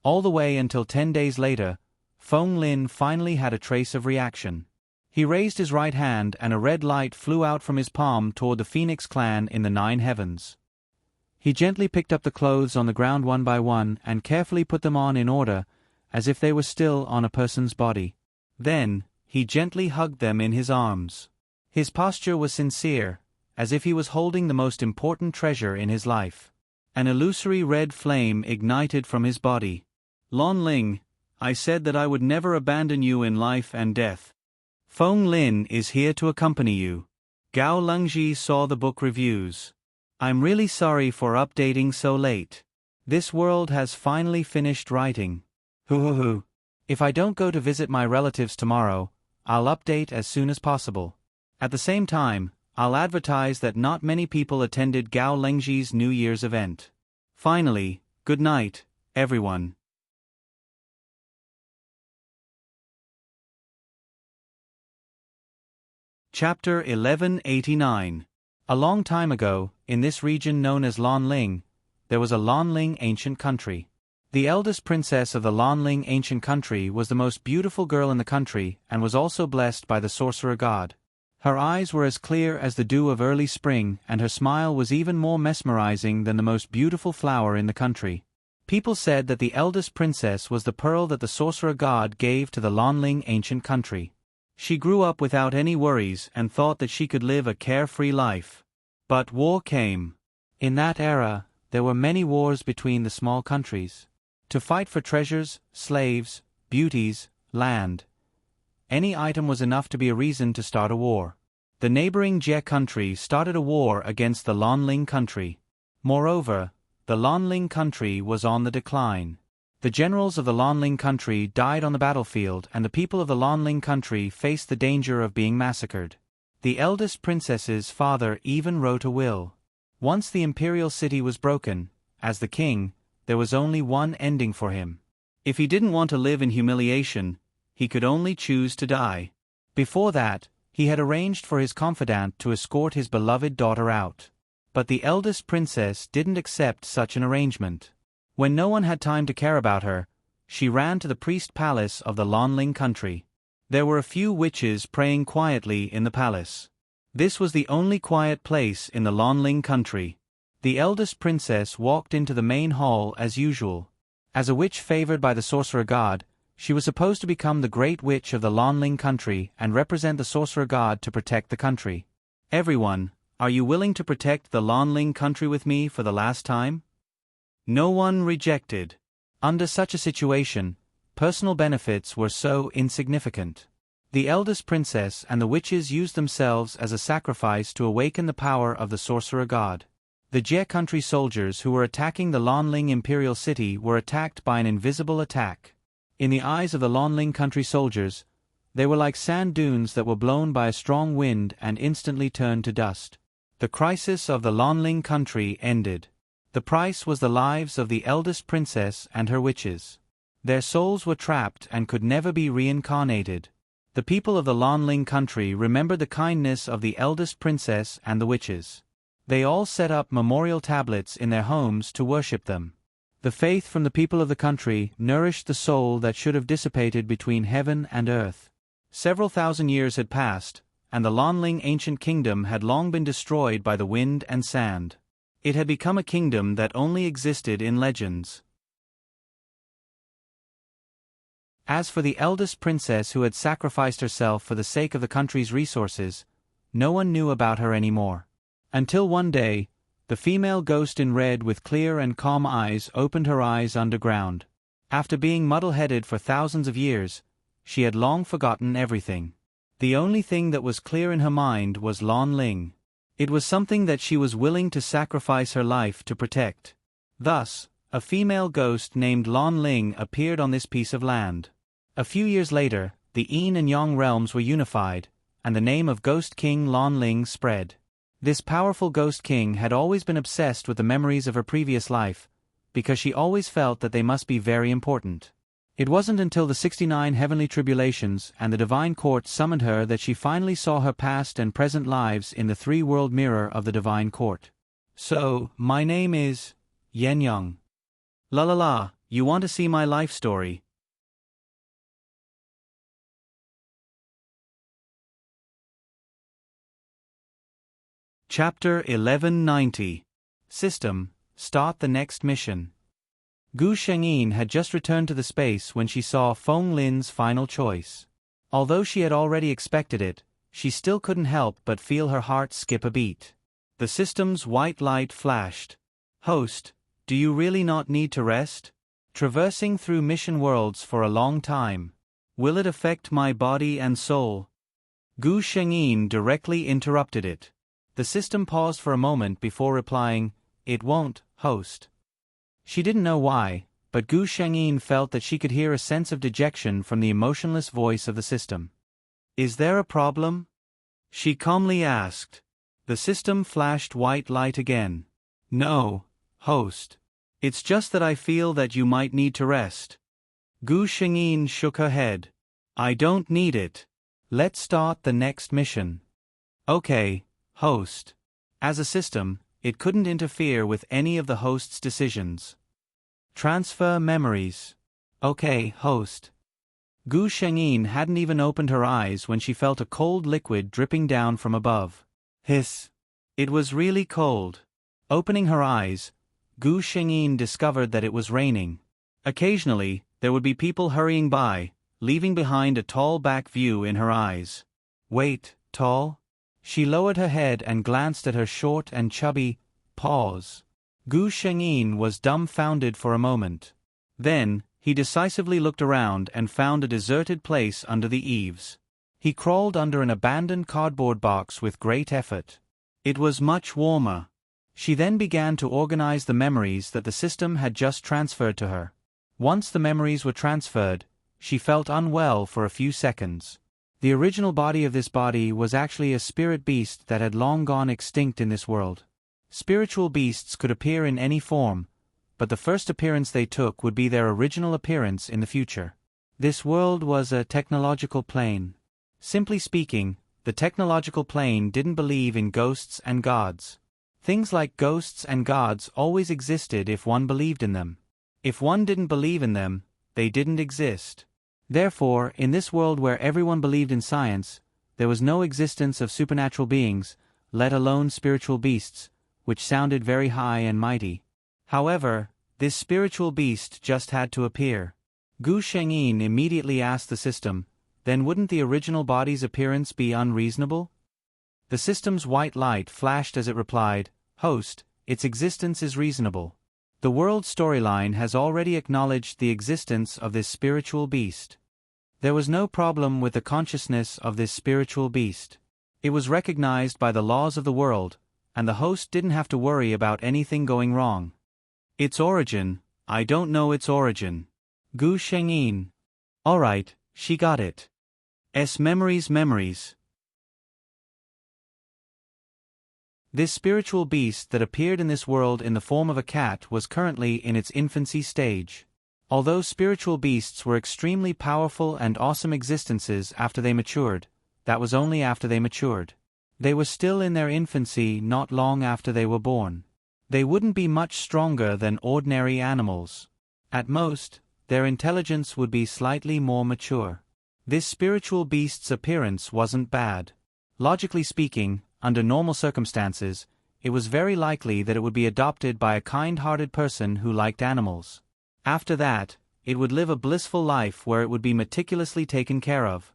All the way until 10 days later, Feng Lin finally had a trace of reaction. He raised his right hand and a red light flew out from his palm toward the Phoenix clan in the 9 heavens. He gently picked up the clothes on the ground one by one and carefully put them on in order, as if they were still on a person's body. Then, he gently hugged them in his arms. His posture was sincere, as if he was holding the most important treasure in his life. An illusory red flame ignited from his body. Lan Ling, I said that I would never abandon you in life and death. Feng Lin is here to accompany you. Gao Lengji saw the book reviews. I'm really sorry for updating so late. This world has finally finished writing. Hoo. If I don't go to visit my relatives tomorrow, I'll update as soon as possible. At the same time, I'll advertise that not many people attended Gao Lengji's New Year's event. Finally, good night, everyone. Chapter 1189. A long time ago, in this region known as Lan Ling, there was a Lan Ling ancient country. The eldest princess of the Lan Ling ancient country was the most beautiful girl in the country and was also blessed by the sorcerer god. Her eyes were as clear as the dew of early spring and her smile was even more mesmerizing than the most beautiful flower in the country. People said that the eldest princess was the pearl that the sorcerer god gave to the Lan Ling ancient country. She grew up without any worries and thought that she could live a carefree life. But war came. In that era, there were many wars between the small countries. To fight for treasures, slaves, beauties, land. Any item was enough to be a reason to start a war. The neighboring Jie country started a war against the Lan Ling country. Moreover, the Lan Ling country was on the decline. The generals of the Lan Ling country died on the battlefield and the people of the Lan Ling country faced the danger of being massacred. The eldest princess's father even wrote a will. Once the imperial city was broken, as the king, there was only one ending for him. If he didn't want to live in humiliation, he could only choose to die. Before that, he had arranged for his confidant to escort his beloved daughter out. But the eldest princess didn't accept such an arrangement. When no one had time to care about her, she ran to the priest palace of the Lan Ling country. There were a few witches praying quietly in the palace. This was the only quiet place in the Lan Ling country. The eldest princess walked into the main hall as usual. As a witch favored by the sorcerer god, she was supposed to become the great witch of the Lan Ling country and represent the sorcerer god to protect the country. Everyone, are you willing to protect the Lan Ling country with me for the last time? No one rejected. Under such a situation, personal benefits were so insignificant. The eldest princess and the witches used themselves as a sacrifice to awaken the power of the sorcerer god. The Jie country soldiers who were attacking the Lan Ling imperial city were attacked by an invisible attack. In the eyes of the Lan Ling country soldiers, They were like sand dunes that were blown by a strong wind and instantly turned to dust. The crisis of the Lanling country ended. The price was the lives of the eldest princess and her witches. Their souls were trapped and could never be reincarnated. The people of the Lanling country remembered the kindness of the eldest princess and the witches. They all set up memorial tablets in their homes to worship them. The faith from the people of the country nourished the soul that should have dissipated between heaven and earth. Several thousand years had passed, and the Lanling ancient kingdom had long been destroyed by the wind and sand. It had become a kingdom that only existed in legends. As for the eldest princess who had sacrificed herself for the sake of the country's resources, no one knew about her anymore. Until one day, the female ghost in red with clear and calm eyes opened her eyes underground. After being muddle-headed for thousands of years, she had long forgotten everything. The only thing that was clear in her mind was Lanling. It was something that she was willing to sacrifice her life to protect. Thus, a female ghost named Lanling appeared on this piece of land. A few years later, the Yin and Yang realms were unified, and the name of Ghost King Lanling spread. This powerful Ghost King had always been obsessed with the memories of her previous life, because she always felt that they must be very important. It wasn't until the 69 heavenly tribulations and the divine court summoned her that she finally saw her past and present lives in the three-world mirror of the divine court. So, my name is Yen Yang. La la la, you want to see my life story? Chapter 1190. System, Start the Next Mission. Gu Shengyin had just returned to the space when she saw Feng Lin's final choice. Although she had already expected it, she still couldn't help but feel her heart skip a beat. The system's white light flashed. Host, do you really not need to rest? Traversing through mission worlds for a long time. Will it affect my body and soul? Gu Shengyin directly interrupted it. The system paused for a moment before replying, "It won't, host." She didn't know why, but Gu Shengyin felt that she could hear a sense of dejection from the emotionless voice of the system. "Is there a problem?" she calmly asked. The system flashed white light again. "No, host. It's just that I feel that you might need to rest." Gu Shengyin shook her head. "I don't need it. Let's start the next mission." "Okay, host." As a system, it couldn't interfere with any of the host's decisions. Transfer memories. "Okay, host." Gu Shengyin hadn't even opened her eyes when she felt a cold liquid dripping down from above. Hiss. It was really cold. Opening her eyes, Gu Shengyin discovered that it was raining. Occasionally, there would be people hurrying by, leaving behind a tall back view in her eyes. Wait, tall? She lowered her head and glanced at her short and chubby paws. Gu Shengyin was dumbfounded for a moment. Then, he decisively looked around and found a deserted place under the eaves. He crawled under an abandoned cardboard box with great effort. It was much warmer. She then began to organize the memories that the system had just transferred to her. Once the memories were transferred, she felt unwell for a few seconds. The original body of this body was actually a spirit beast that had long gone extinct in this world. Spiritual beasts could appear in any form, but the first appearance they took would be their original appearance in the future. This world was a technological plane. Simply speaking, the technological plane didn't believe in ghosts and gods. Things like ghosts and gods always existed if one believed in them. If one didn't believe in them, they didn't exist. Therefore, in this world where everyone believed in science, there was no existence of supernatural beings, let alone spiritual beasts, which sounded very high and mighty. However, this spiritual beast just had to appear. Gu Shengyin immediately asked the system, then wouldn't the original body's appearance be unreasonable? The system's white light flashed as it replied, "Host, its existence is reasonable. The world storyline has already acknowledged the existence of this spiritual beast." There was no problem with the consciousness of this spiritual beast. It was recognized by the laws of the world, and the host didn't have to worry about anything going wrong. Its origin, I don't know its origin. Gu Shengyin. Alright, she got it. Memories. This spiritual beast that appeared in this world in the form of a cat was currently in its infancy stage. Although spiritual beasts were extremely powerful and awesome existences after they matured, that was only after they matured. They were still in their infancy not long after they were born. They wouldn't be much stronger than ordinary animals. At most, their intelligence would be slightly more mature. This spiritual beast's appearance wasn't bad. Logically speaking, under normal circumstances, it was very likely that it would be adopted by a kind-hearted person who liked animals. After that, it would live a blissful life where it would be meticulously taken care of.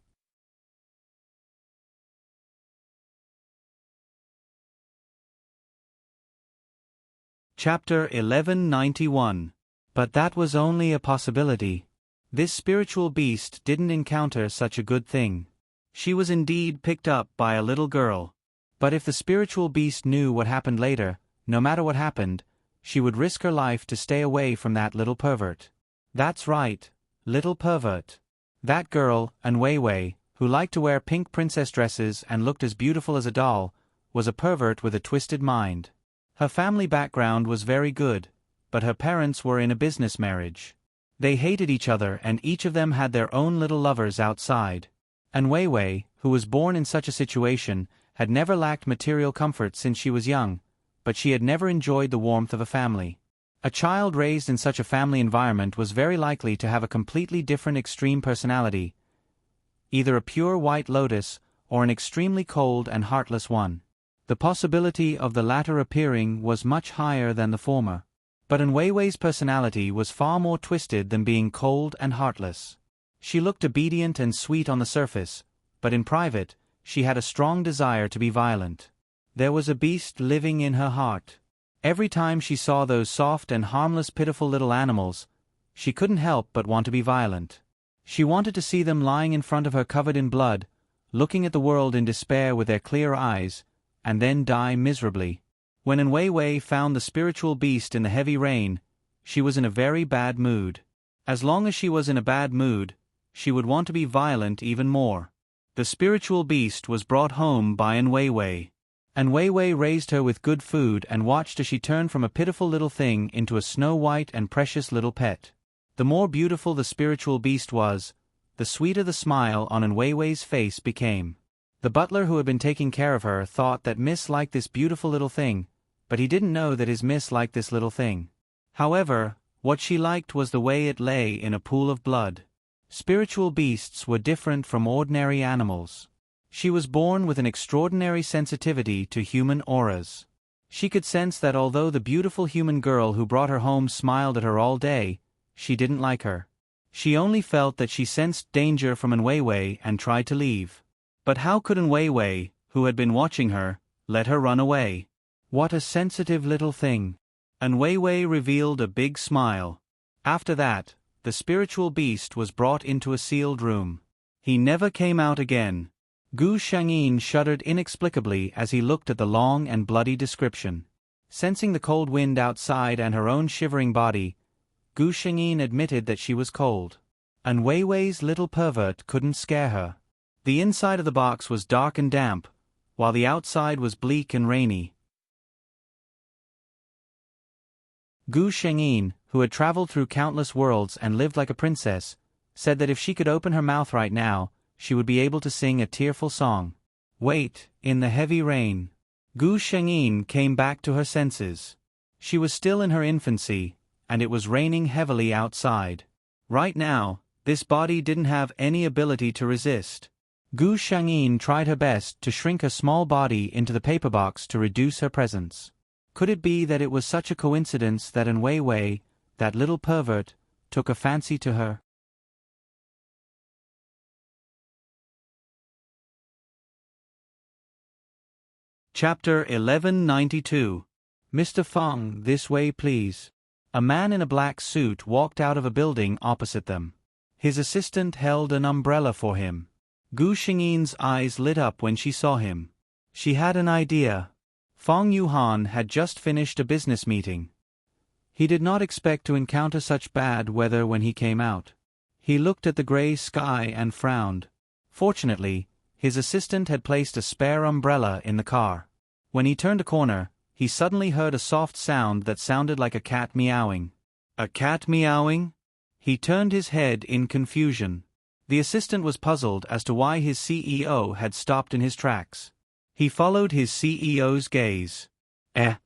Chapter 1191. But that was only a possibility. This spiritual beast didn't encounter such a good thing. She was indeed picked up by a little girl. But if the spiritual beast knew what happened later, no matter what happened, she would risk her life to stay away from that little pervert. That's right, little pervert. That girl, Wei, who liked to wear pink princess dresses and looked as beautiful as a doll, was a pervert with a twisted mind. Her family background was very good, but her parents were in a business marriage. They hated each other and each of them had their own little lovers outside. And Wei, who was born in such a situation, had never lacked material comfort since she was young, but she had never enjoyed the warmth of a family. A child raised in such a family environment was very likely to have a completely different extreme personality, either a pure white lotus or an extremely cold and heartless one. The possibility of the latter appearing was much higher than the former. But Wei's personality was far more twisted than being cold and heartless. She looked obedient and sweet on the surface, but in private, she had a strong desire to be violent. There was a beast living in her heart. Every time she saw those soft and harmless pitiful little animals, she couldn't help but want to be violent. She wanted to see them lying in front of her covered in blood, looking at the world in despair with their clear eyes, and then die miserably. When Wei found the spiritual beast in the heavy rain, she was in a very bad mood. As long as she was in a bad mood, she would want to be violent even more. The spiritual beast was brought home by Wei. Wei raised her with good food and watched as she turned from a pitiful little thing into a snow-white and precious little pet. The more beautiful the spiritual beast was, the sweeter the smile on Wei's face became. The butler who had been taking care of her thought that Miss liked this beautiful little thing, but he didn't know that his Miss liked this little thing. However, what she liked was the way it lay in a pool of blood. Spiritual beasts were different from ordinary animals. She was born with an extraordinary sensitivity to human auras. She could sense that although the beautiful human girl who brought her home smiled at her all day, she didn't like her. She only felt that she sensed danger from Wei and tried to leave. But how could Wei, who had been watching her, let her run away? What a sensitive little thing. Wei revealed a big smile. After that, the spiritual beast was brought into a sealed room. He never came out again. Gu Shangyin shuddered inexplicably as he looked at the long and bloody description. Sensing the cold wind outside and her own shivering body, Gu Shangyin admitted that she was cold. Wei's little pervert couldn't scare her. The inside of the box was dark and damp, while the outside was bleak and rainy. Gu Shangyin, who had traveled through countless worlds and lived like a princess, said that if she could open her mouth right now, she would be able to sing a tearful song. Wait, in the heavy rain. Gu Shangyin came back to her senses. She was still in her infancy, and it was raining heavily outside. Right now, this body didn't have any ability to resist. Gu Shangyin tried her best to shrink her small body into the paper box to reduce her presence. Could it be that it was such a coincidence that Wei, that little pervert, took a fancy to her? Chapter 1192. Mr. Feng, this way please. A man in a black suit walked out of a building opposite them. His assistant held an umbrella for him. Gu Shingyin's eyes lit up when she saw him. She had an idea. Feng Yuhan had just finished a business meeting. He did not expect to encounter such bad weather when he came out. He looked at the gray sky and frowned. Fortunately, his assistant had placed a spare umbrella in the car. When he turned a corner, he suddenly heard a soft sound that sounded like a cat meowing. A cat meowing? He turned his head in confusion. The assistant was puzzled as to why his CEO had stopped in his tracks. He followed his CEO's gaze. A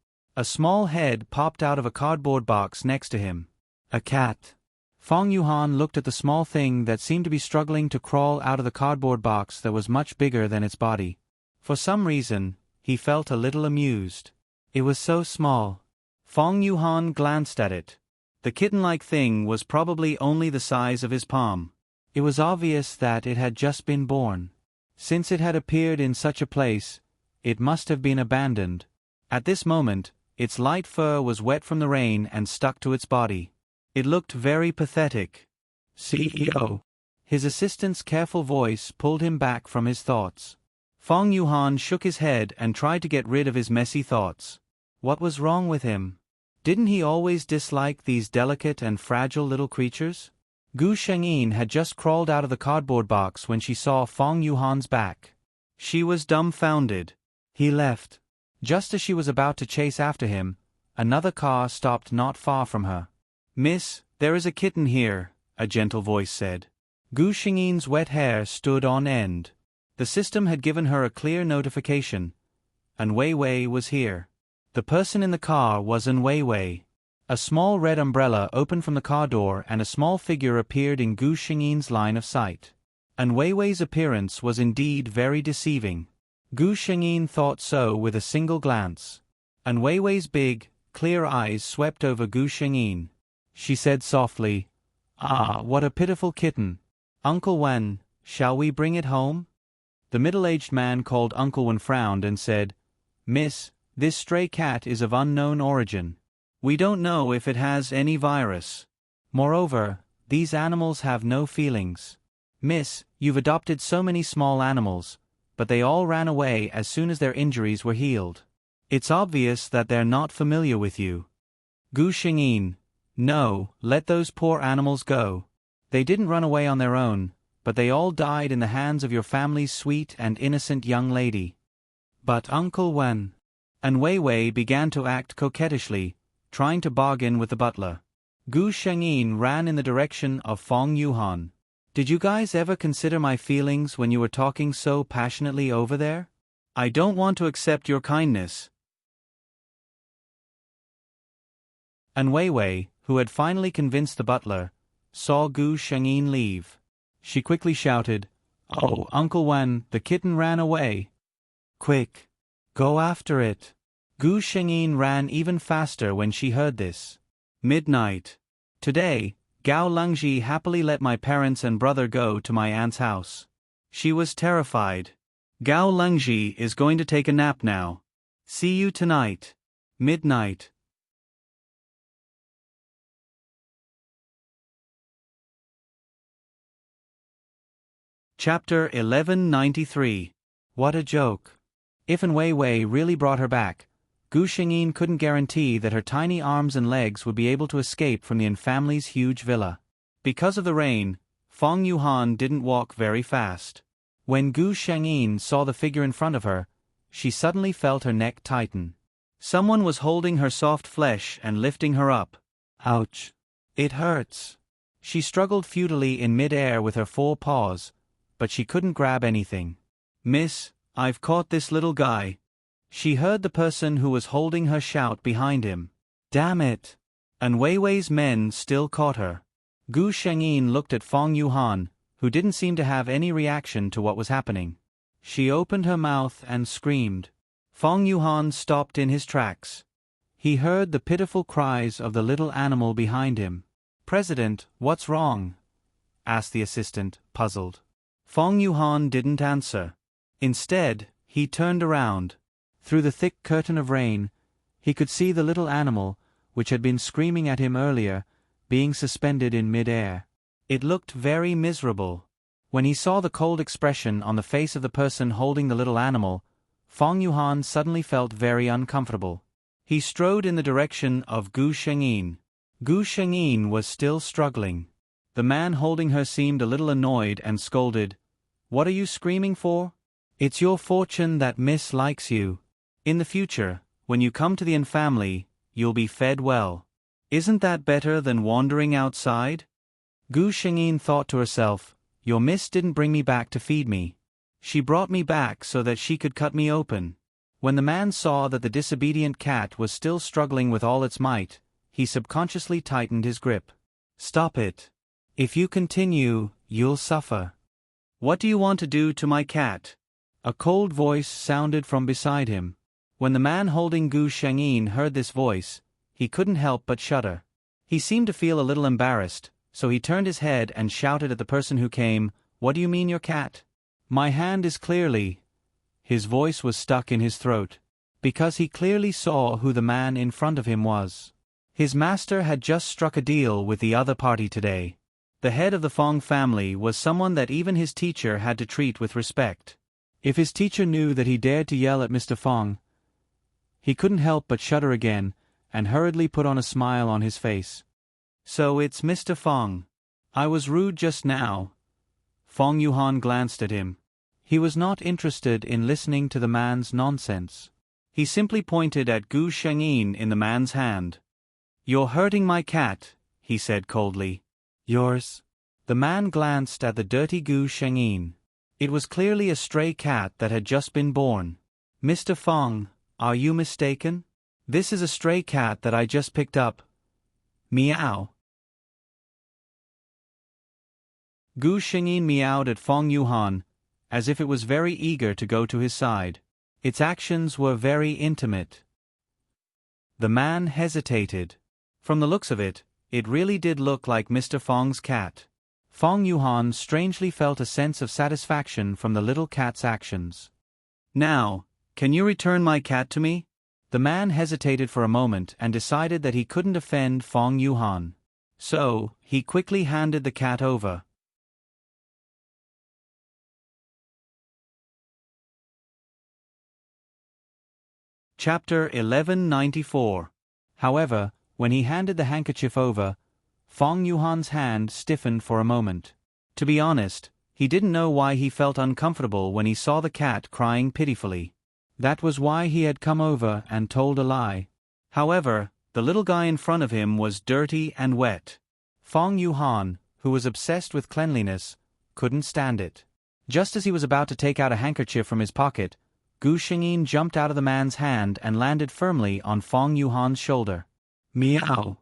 small head popped out of a cardboard box next to him. A cat. Fong Yuhan looked at the small thing that seemed to be struggling to crawl out of the cardboard box that was much bigger than its body. For some reason, he felt a little amused. It was so small. Fong Yuhan glanced at it. The kitten-like thing was probably only the size of his palm. It was obvious that it had just been born. Since it had appeared in such a place, it must have been abandoned. At this moment, its light fur was wet from the rain and stuck to its body. It looked very pathetic. CEO. His assistant's careful voice pulled him back from his thoughts. Fong Yuhan shook his head and tried to get rid of his messy thoughts. What was wrong with him? Didn't he always dislike these delicate and fragile little creatures? Gu Shengyin had just crawled out of the cardboard box when she saw Fong Yuhan's back. She was dumbfounded. He left. Just as she was about to chase after him, another car stopped not far from her. "Miss, there is a kitten here," a gentle voice said. Gu Shengyin's wet hair stood on end. The system had given her a clear notification. An Weiwei was here. The person in the car was An Weiwei. A small red umbrella opened from the car door and a small figure appeared in Gu Shengyin's line of sight. An Weiwei's appearance was indeed very deceiving. Gu Shengyin thought so with a single glance. An Weiwei's big, clear eyes swept over Gu Shengyin. She said softly, "Ah, what a pitiful kitten. Uncle Wen, shall we bring it home?" The middle-aged man called Uncle Wen frowned and said, "Miss, this stray cat is of unknown origin. We don't know if it has any virus. Moreover, these animals have no feelings. Miss, you've adopted so many small animals, but they all ran away as soon as their injuries were healed. It's obvious that they're not familiar with you." Gu Shengyin, "No, let those poor animals go. They didn't run away on their own, but they all died in the hands of your family's sweet and innocent young lady." "But Uncle Wen..." An Weiwei began to act coquettishly, trying to bargain with the butler. Gu Shengyin ran in the direction of Fong Yuhan. "Did you guys ever consider my feelings when you were talking so passionately over there? I don't want to accept your kindness." An Weiwei, who had finally convinced the butler, saw Gu Shengyin leave. She quickly shouted, "Oh, Uncle Wen, the kitten ran away. Quick, go after it." Gu Shengyin ran even faster when she heard this. Midnight. Today, Gao Lengji happily let my parents and brother go to my aunt's house. She was terrified. "Gao Lengji is going to take a nap now. See you tonight." Midnight. Chapter 1193. What a joke. If An Weiwei really brought her back, Gu Shengyin couldn't guarantee that her tiny arms and legs would be able to escape from the An family's huge villa. Because of the rain, Fong Yuhan didn't walk very fast. When Gu Shengyin saw the figure in front of her, she suddenly felt her neck tighten. Someone was holding her soft flesh and lifting her up. Ouch. It hurts. She struggled futilely in mid-air with her 4 paws, but she couldn't grab anything. "Miss, I've caught this little guy." She heard the person who was holding her shout behind him. "Damn it!" An Weiwei's men still caught her. Gu Shengyin looked at Fong Yuhan, who didn't seem to have any reaction to what was happening. She opened her mouth and screamed. Fong Yuhan stopped in his tracks. He heard the pitiful cries of the little animal behind him. "President, what's wrong?" asked the assistant, puzzled. Fong Yuhan didn't answer. Instead, he turned around. Through the thick curtain of rain, he could see the little animal, which had been screaming at him earlier, being suspended in mid-air. It looked very miserable. When he saw the cold expression on the face of the person holding the little animal, Fong Yuhan suddenly felt very uncomfortable. He strode in the direction of Gu Shengyin. Gu Shengyin was still struggling. The man holding her seemed a little annoyed and scolded, What are you screaming for? It's your fortune that Miss likes you. In the future, when you come to the Inn family, you'll be fed well. Isn't that better than wandering outside? Gu Shengyin thought to herself, your miss didn't bring me back to feed me. She brought me back so that she could cut me open. When the man saw that the disobedient cat was still struggling with all its might, he subconsciously tightened his grip. Stop it. If you continue, you'll suffer. What do you want to do to my cat? A cold voice sounded from beside him. When the man holding Gu Shengyin heard this voice, he couldn't help but shudder. He seemed to feel a little embarrassed, so he turned his head and shouted at the person who came, What do you mean your cat? My hand is clearly. His voice was stuck in his throat, because he clearly saw who the man in front of him was. His master had just struck a deal with the other party today. The head of the Fong family was someone that even his teacher had to treat with respect. If his teacher knew that he dared to yell at Mr. Fong, he couldn't help but shudder again, and hurriedly put on a smile on his face. So it's Mr. Fong. I was rude just now. Fong Yuhan glanced at him. He was not interested in listening to the man's nonsense. He simply pointed at Gu Shengyin in the man's hand. You're hurting my cat, he said coldly. Yours? The man glanced at the dirty Gu Shengyin. It was clearly a stray cat that had just been born. Mr. Fong, are you mistaken? This is a stray cat that I just picked up. Meow. Gu Shengyin meowed at Fong Yuhan, as if it was very eager to go to his side. Its actions were very intimate. The man hesitated. From the looks of it, it really did look like Mr. Fong's cat. Fong Yuhan strangely felt a sense of satisfaction from the little cat's actions. Now, can you return my cat to me? The man hesitated for a moment and decided that he couldn't offend Fong Yuhan. So, he quickly handed the cat over. Chapter 1194. However, when he handed the handkerchief over, Fong Yuhan's hand stiffened for a moment. To be honest, he didn't know why he felt uncomfortable when he saw the cat crying pitifully. That was why he had come over and told a lie. However, the little guy in front of him was dirty and wet. Fong Yuhan, who was obsessed with cleanliness, couldn't stand it. Just as he was about to take out a handkerchief from his pocket, Gu Shengyin jumped out of the man's hand and landed firmly on Fong Yuhan's shoulder. Meow.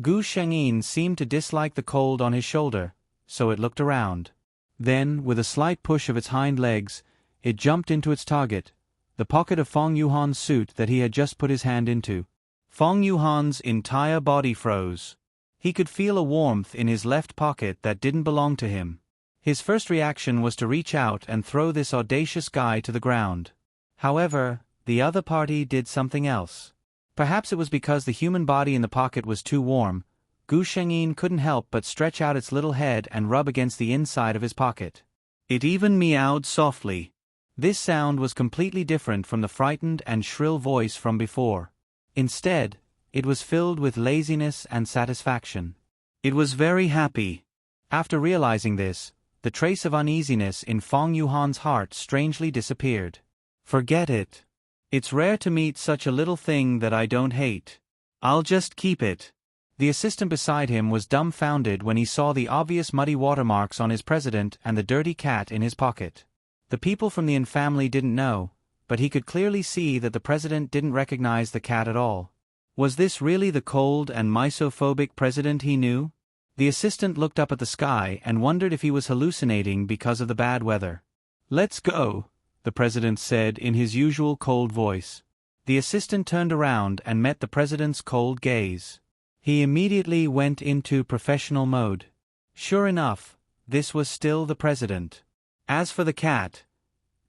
Gu Shengyin seemed to dislike the cold on his shoulder, so it looked around. Then, with a slight push of its hind legs, it jumped into its target, the pocket of Fong Yuhan's suit that he had just put his hand into. Fong Yuhan's entire body froze. He could feel a warmth in his left pocket that didn't belong to him. His first reaction was to reach out and throw this audacious guy to the ground. However, the other party did something else. Perhaps it was because the human body in the pocket was too warm. Gu Shengyin couldn't help but stretch out its little head and rub against the inside of his pocket. It even meowed softly. This sound was completely different from the frightened and shrill voice from before. Instead, it was filled with laziness and satisfaction. It was very happy. After realizing this, the trace of uneasiness in Fong Yuhan's heart strangely disappeared. Forget it. It's rare to meet such a little thing that I don't hate. I'll just keep it. The assistant beside him was dumbfounded when he saw the obvious muddy watermarks on his president and the dirty cat in his pocket. The people from the Inn family didn't know, but he could clearly see that the president didn't recognize the cat at all. Was this really the cold and misophobic president he knew? The assistant looked up at the sky and wondered if he was hallucinating because of the bad weather. Let's go, the president said in his usual cold voice. The assistant turned around and met the president's cold gaze. He immediately went into professional mode. Sure enough, this was still the president. As for the cat,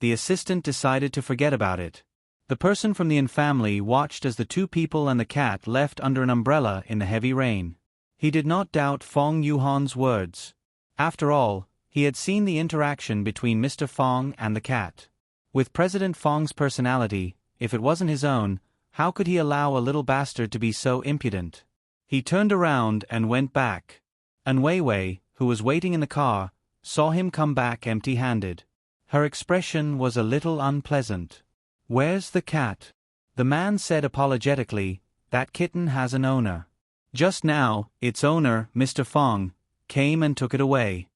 the assistant decided to forget about it. The person from the Inn family watched as the two people and the cat left under an umbrella in the heavy rain. He did not doubt Fong Yuhan's words. After all, he had seen the interaction between Mr. Fong and the cat. With President Fong's personality, if it wasn't his own, how could he allow a little bastard to be so impudent? He turned around and went back. An Weiwei, who was waiting in the car, saw him come back empty-handed. Her expression was a little unpleasant. "Where's the cat?" The man said apologetically, "That kitten has an owner. Just now, its owner, Mr. Fong, came and took it away."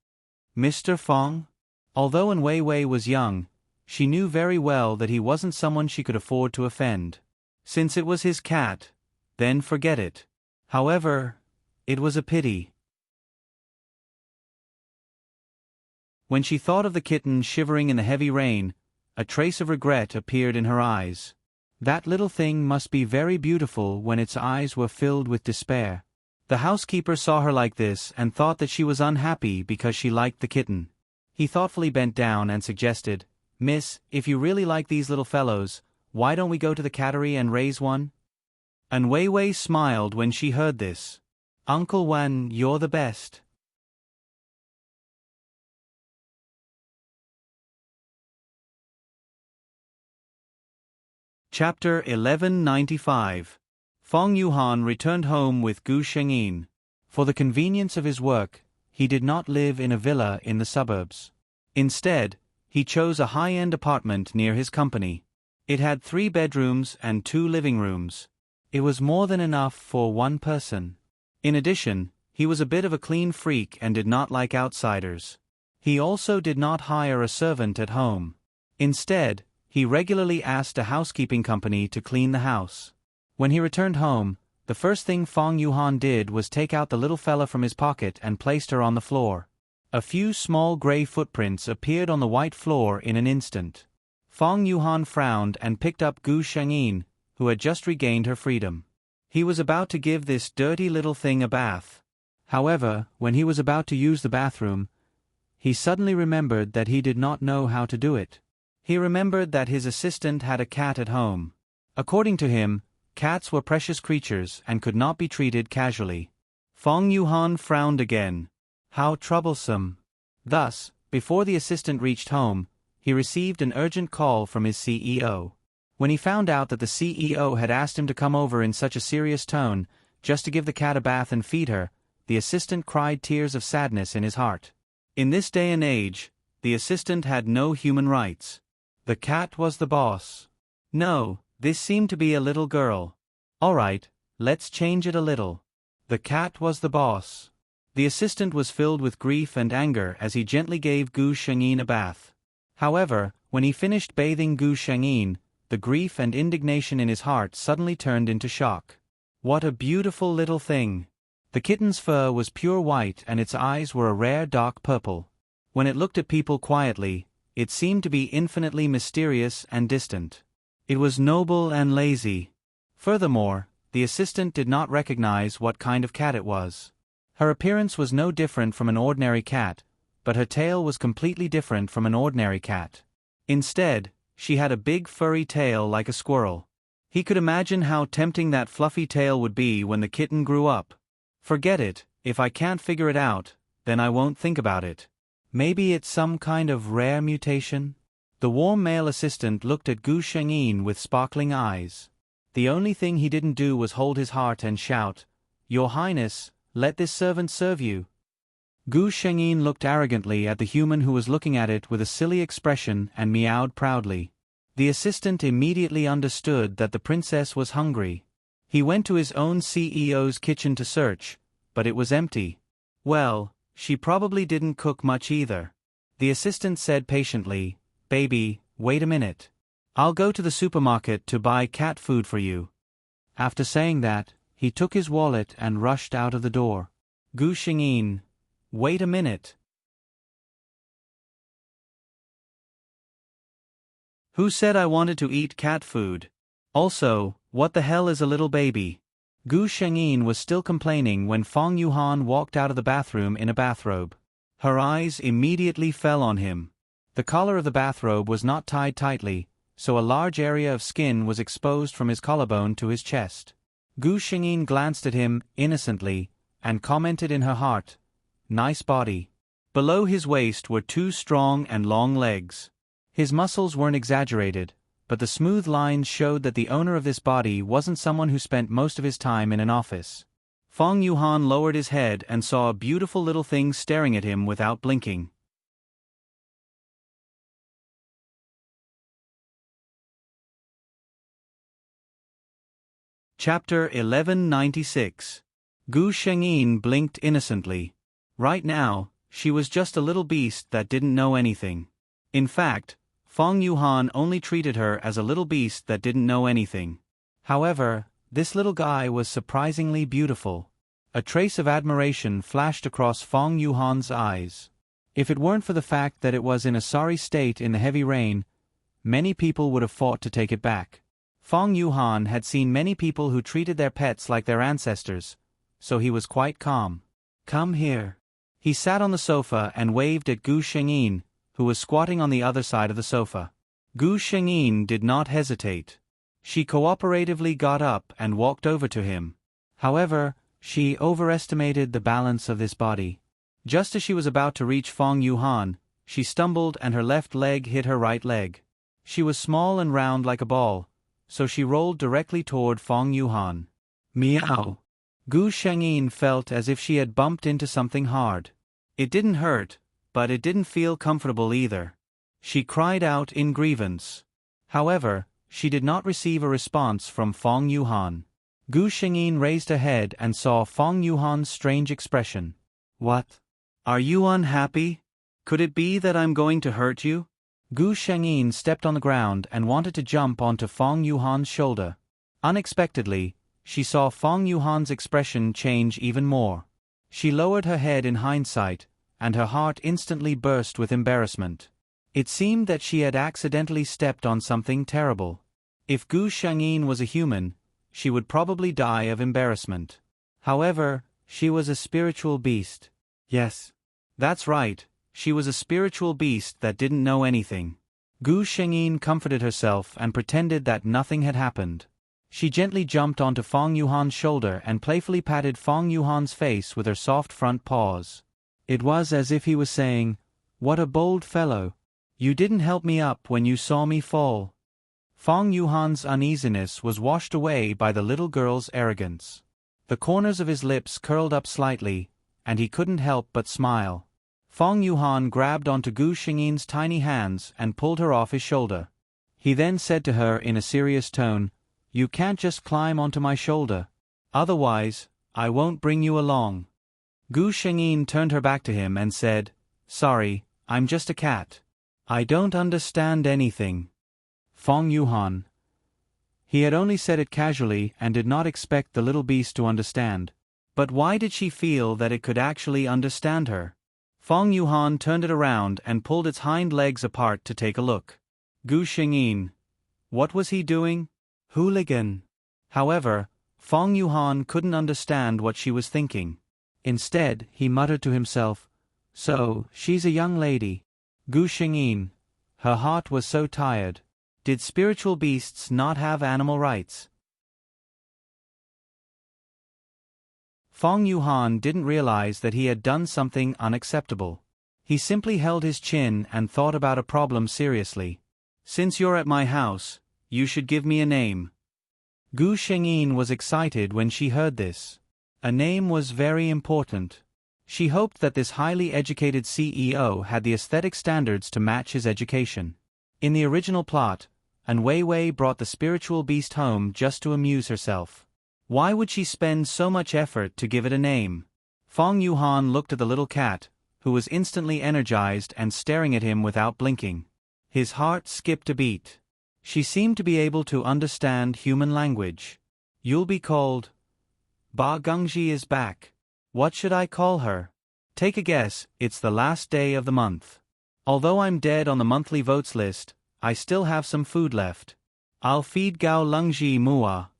Mr. Fong? Although An Weiwei was young, she knew very well that he wasn't someone she could afford to offend. Since it was his cat, then forget it. However, it was a pity. When she thought of the kitten shivering in the heavy rain, a trace of regret appeared in her eyes. That little thing must be very beautiful when its eyes were filled with despair. The housekeeper saw her like this and thought that she was unhappy because she liked the kitten. He thoughtfully bent down and suggested, "Miss, if you really like these little fellows, why don't we go to the cattery and raise one?" An Weiwei smiled when she heard this. "Uncle Wan, you're the best." Chapter 1195. Fong Yuhan returned home with Gu Shengyin. For the convenience of his work, he did not live in a villa in the suburbs. Instead, he chose a high-end apartment near his company. It had 3 bedrooms and 2 living rooms. It was more than enough for one person. In addition, he was a bit of a clean freak and did not like outsiders. He also did not hire a servant at home. Instead, he regularly asked a housekeeping company to clean the house. When he returned home, the first thing Fong Yuhan did was take out the little fella from his pocket and placed her on the floor. A few small gray footprints appeared on the white floor in an instant. Fong Yuhan frowned and picked up Gu Shengyin, who had just regained her freedom. He was about to give this dirty little thing a bath. However, when he was about to use the bathroom, he suddenly remembered that he did not know how to do it. He remembered that his assistant had a cat at home. According to him, cats were precious creatures and could not be treated casually. Fong Yuhan frowned again. How troublesome. Thus, before the assistant reached home, he received an urgent call from his CEO. When he found out that the CEO had asked him to come over in such a serious tone, just to give the cat a bath and feed her, the assistant cried tears of sadness in his heart. In this day and age, the assistant had no human rights. The cat was the boss. No, this seemed to be a little girl. All right, let's change it a little. The cat was the boss. The assistant was filled with grief and anger as he gently gave Gu Shengyin a bath. However, when he finished bathing Gu Shengyin, the grief and indignation in his heart suddenly turned into shock. What a beautiful little thing. The kitten's fur was pure white and its eyes were a rare dark purple. When it looked at people quietly, it seemed to be infinitely mysterious and distant. It was noble and lazy. Furthermore, the assistant did not recognize what kind of cat it was. Her appearance was no different from an ordinary cat, but her tail was completely different from an ordinary cat. Instead, she had a big furry tail like a squirrel. He could imagine how tempting that fluffy tail would be when the kitten grew up. Forget it, if I can't figure it out, then I won't think about it. Maybe it's some kind of rare mutation? The warm male assistant looked at Gu Shengyin with sparkling eyes. The only thing he didn't do was hold his heart and shout, "Your Highness, let this servant serve you." Gu Shengyin looked arrogantly at the human who was looking at it with a silly expression and meowed proudly. The assistant immediately understood that the princess was hungry. He went to his own CEO's kitchen to search, but it was empty. Well, she probably didn't cook much either. The assistant said patiently, "Baby, wait a minute. I'll go to the supermarket to buy cat food for you." After saying that, he took his wallet and rushed out of the door. Gu Shengyin, wait a minute. Who said I wanted to eat cat food? Also, what the hell is a little baby? Gu Shengyin was still complaining when Fong Yuhan walked out of the bathroom in a bathrobe. Her eyes immediately fell on him. The collar of the bathrobe was not tied tightly, so a large area of skin was exposed from his collarbone to his chest. Gu Shengyin glanced at him innocently and commented in her heart, "Nice body." Below his waist were 2 strong and long legs. His muscles weren't exaggerated, but the smooth lines showed that the owner of this body wasn't someone who spent most of his time in an office. Fong Yuhan lowered his head and saw a beautiful little thing staring at him without blinking. Chapter 1196. Gu Shengyin blinked innocently. Right now, she was just a little beast that didn't know anything. In fact, Feng Yuhan only treated her as a little beast that didn't know anything. However, this little guy was surprisingly beautiful. A trace of admiration flashed across Feng Yuhan's eyes. If it weren't for the fact that it was in a sorry state in the heavy rain, many people would have fought to take it back. Feng Yuhan had seen many people who treated their pets like their ancestors, so he was quite calm. "Come here." He sat on the sofa and waved at Gu Shengyin, who was squatting on the other side of the sofa. Gu Shengyin did not hesitate. She cooperatively got up and walked over to him. However, she overestimated the balance of this body. Just as she was about to reach Feng Yuhan, she stumbled and her left leg hit her right leg. She was small and round like a ball, so she rolled directly toward Feng Yuhan. Meow. Gu Shengyin felt as if she had bumped into something hard. It didn't hurt, but it didn't feel comfortable either. She cried out in grievance. However, she did not receive a response from Feng Yuhan. Gu Shengyin raised her head and saw Feng Yuhan's strange expression. "What? Are you unhappy? Could it be that I'm going to hurt you?" Gu Shengyin stepped on the ground and wanted to jump onto Feng Yuhan's shoulder. Unexpectedly, she saw Feng Yuhan's expression change even more. She lowered her head in hindsight, and her heart instantly burst with embarrassment. It seemed that she had accidentally stepped on something terrible. If Gu Shengyin was a human, she would probably die of embarrassment. However, she was a spiritual beast. Yes. That's right, she was a spiritual beast that didn't know anything. Gu Shengyin comforted herself and pretended that nothing had happened. She gently jumped onto Feng Yuhan's shoulder and playfully patted Feng Yuhan's face with her soft front paws. It was as if he was saying, "What a bold fellow. You didn't help me up when you saw me fall." Feng Yuhan's uneasiness was washed away by the little girl's arrogance. The corners of his lips curled up slightly, and he couldn't help but smile. Feng Yuhan grabbed onto Gu Shengyin's tiny hands and pulled her off his shoulder. He then said to her in a serious tone, "You can't just climb onto my shoulder. Otherwise, I won't bring you along." Gu Shengyin turned her back to him and said, "Sorry, I'm just a cat. I don't understand anything." Feng Yuhan. He had only said it casually and did not expect the little beast to understand. But why did she feel that it could actually understand her? Feng Yuhan turned it around and pulled its hind legs apart to take a look. Gu Shengyin. What was he doing? Hooligan. However, Feng Yuhan couldn't understand what she was thinking. Instead, he muttered to himself, "So, she's a young lady." Gu Shengyin. Her heart was so tired. Did spiritual beasts not have animal rights? Feng Yuhan didn't realize that he had done something unacceptable. He simply held his chin and thought about a problem seriously. "Since you're at my house, you should give me a name." Gu Shengyin was excited when she heard this. A name was very important. She hoped that this highly educated CEO had the aesthetic standards to match his education. In the original plot, An Weiwei brought the spiritual beast home just to amuse herself. Why would she spend so much effort to give it a name? Feng Yuhan looked at the little cat, who was instantly energized and staring at him without blinking. His heart skipped a beat. She seemed to be able to understand human language. "You'll be called. Ba Gengji is back. What should I call her?" "Take a guess, it's the last day of the month. Although I'm dead on the monthly votes list, I still have some food left. I'll feed Gao Lengji Mua."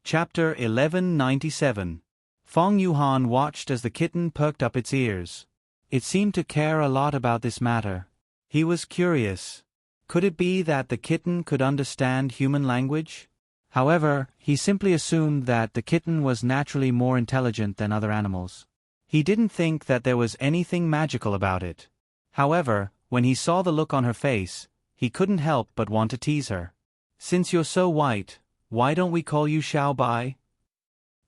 Chapter 1197. Feng Yuhan watched as the kitten perked up its ears. It seemed to care a lot about this matter. He was curious. Could it be that the kitten could understand human language? However, he simply assumed that the kitten was naturally more intelligent than other animals. He didn't think that there was anything magical about it. However, when he saw the look on her face, he couldn't help but want to tease her. "Since you're so white, why don't we call you Xiao Bai?"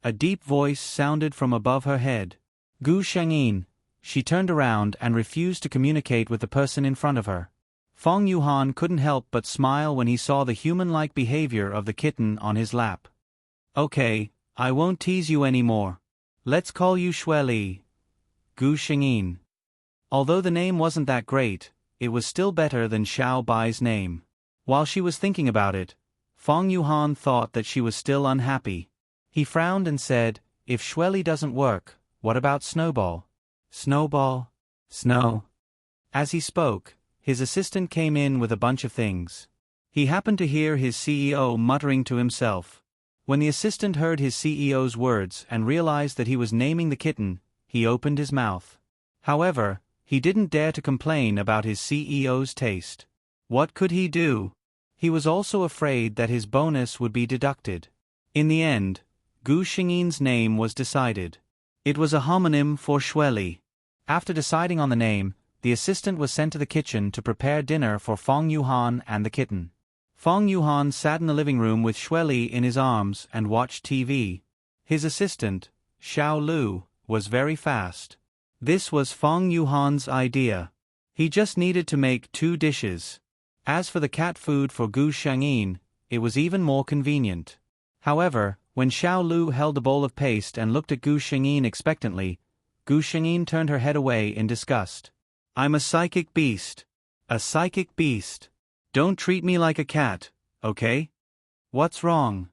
A deep voice sounded from above her head. "Gu Shengyin, she turned around and refused to communicate with the person in front of her. Fong Yuhan couldn't help but smile when he saw the human-like behavior of the kitten on his lap. Okay, I won't tease you anymore. Let's call you Xueli. Gu Shengyin. Although the name wasn't that great, it was still better than Xiao Bai's name. While she was thinking about it, Fong Yuhan thought that she was still unhappy. He frowned and said, if Xueli doesn't work, what about Snowball? Snowball? Snow. As he spoke, his assistant came in with a bunch of things. He happened to hear his CEO muttering to himself. When the assistant heard his CEO's words and realized that he was naming the kitten, he opened his mouth. However, he didn't dare to complain about his CEO's taste. What could he do? He was also afraid that his bonus would be deducted. In the end, Gu Shengyin's name was decided. It was a homonym for Xueli. After deciding on the name, the assistant was sent to the kitchen to prepare dinner for Fong Yuhan and the kitten. Fong Yuhan sat in the living room with Xueli in his arms and watched TV. His assistant, Xiao Lu, was very fast. This was Fong Yuhan's idea. He just needed to make 2 dishes. As for the cat food for Gu Shengyin, it was even more convenient. However, when Xiao Lu held a bowl of paste and looked at Gu Shengyin expectantly, Gu Shengyin turned her head away in disgust. I'm a psychic beast. A psychic beast. Don't treat me like a cat, okay? What's wrong?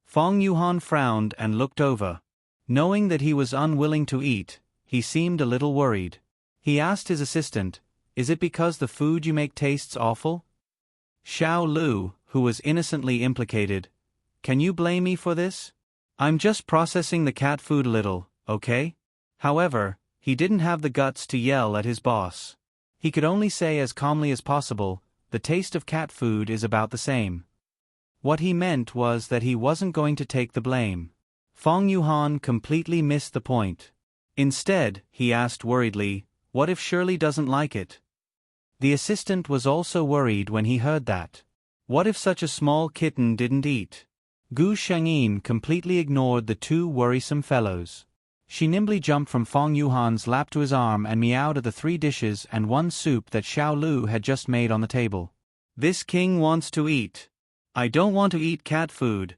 Fong Yuhan frowned and looked over. Knowing that he was unwilling to eat, he seemed a little worried. He asked his assistant, is it because the food you make tastes awful? Xiao Lu, who was innocently implicated, can you blame me for this? I'm just processing the cat food a little, okay? However, he didn't have the guts to yell at his boss. He could only say as calmly as possible, the taste of cat food is about the same. What he meant was that he wasn't going to take the blame. Fong Yuhan completely missed the point. Instead, he asked worriedly, what if Shirley doesn't like it? The assistant was also worried when he heard that. What if such a small kitten didn't eat? Gu Shengyin completely ignored the 2 worrisome fellows. She nimbly jumped from Fong Yuhan's lap to his arm and meowed at the 3 dishes and 1 soup that Xiao Lu had just made on the table. This king wants to eat. I don't want to eat cat food.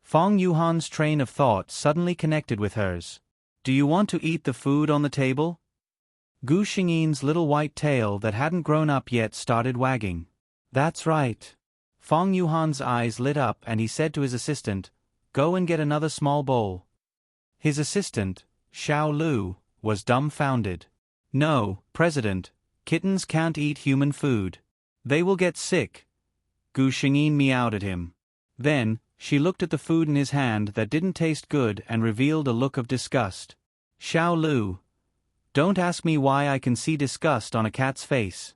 Fong Yuhan's train of thought suddenly connected with hers. Do you want to eat the food on the table? Gu Shengyin's little white tail that hadn't grown up yet started wagging. That's right. Fong Yuhan's eyes lit up and he said to his assistant, go and get another small bowl. His assistant, Xiao Lu, was dumbfounded. No, President, kittens can't eat human food. They will get sick. Gu Shengyin meowed at him. Then, she looked at the food in his hand that didn't taste good and revealed a look of disgust. Xiao Lu, don't ask me why I can see disgust on a cat's face.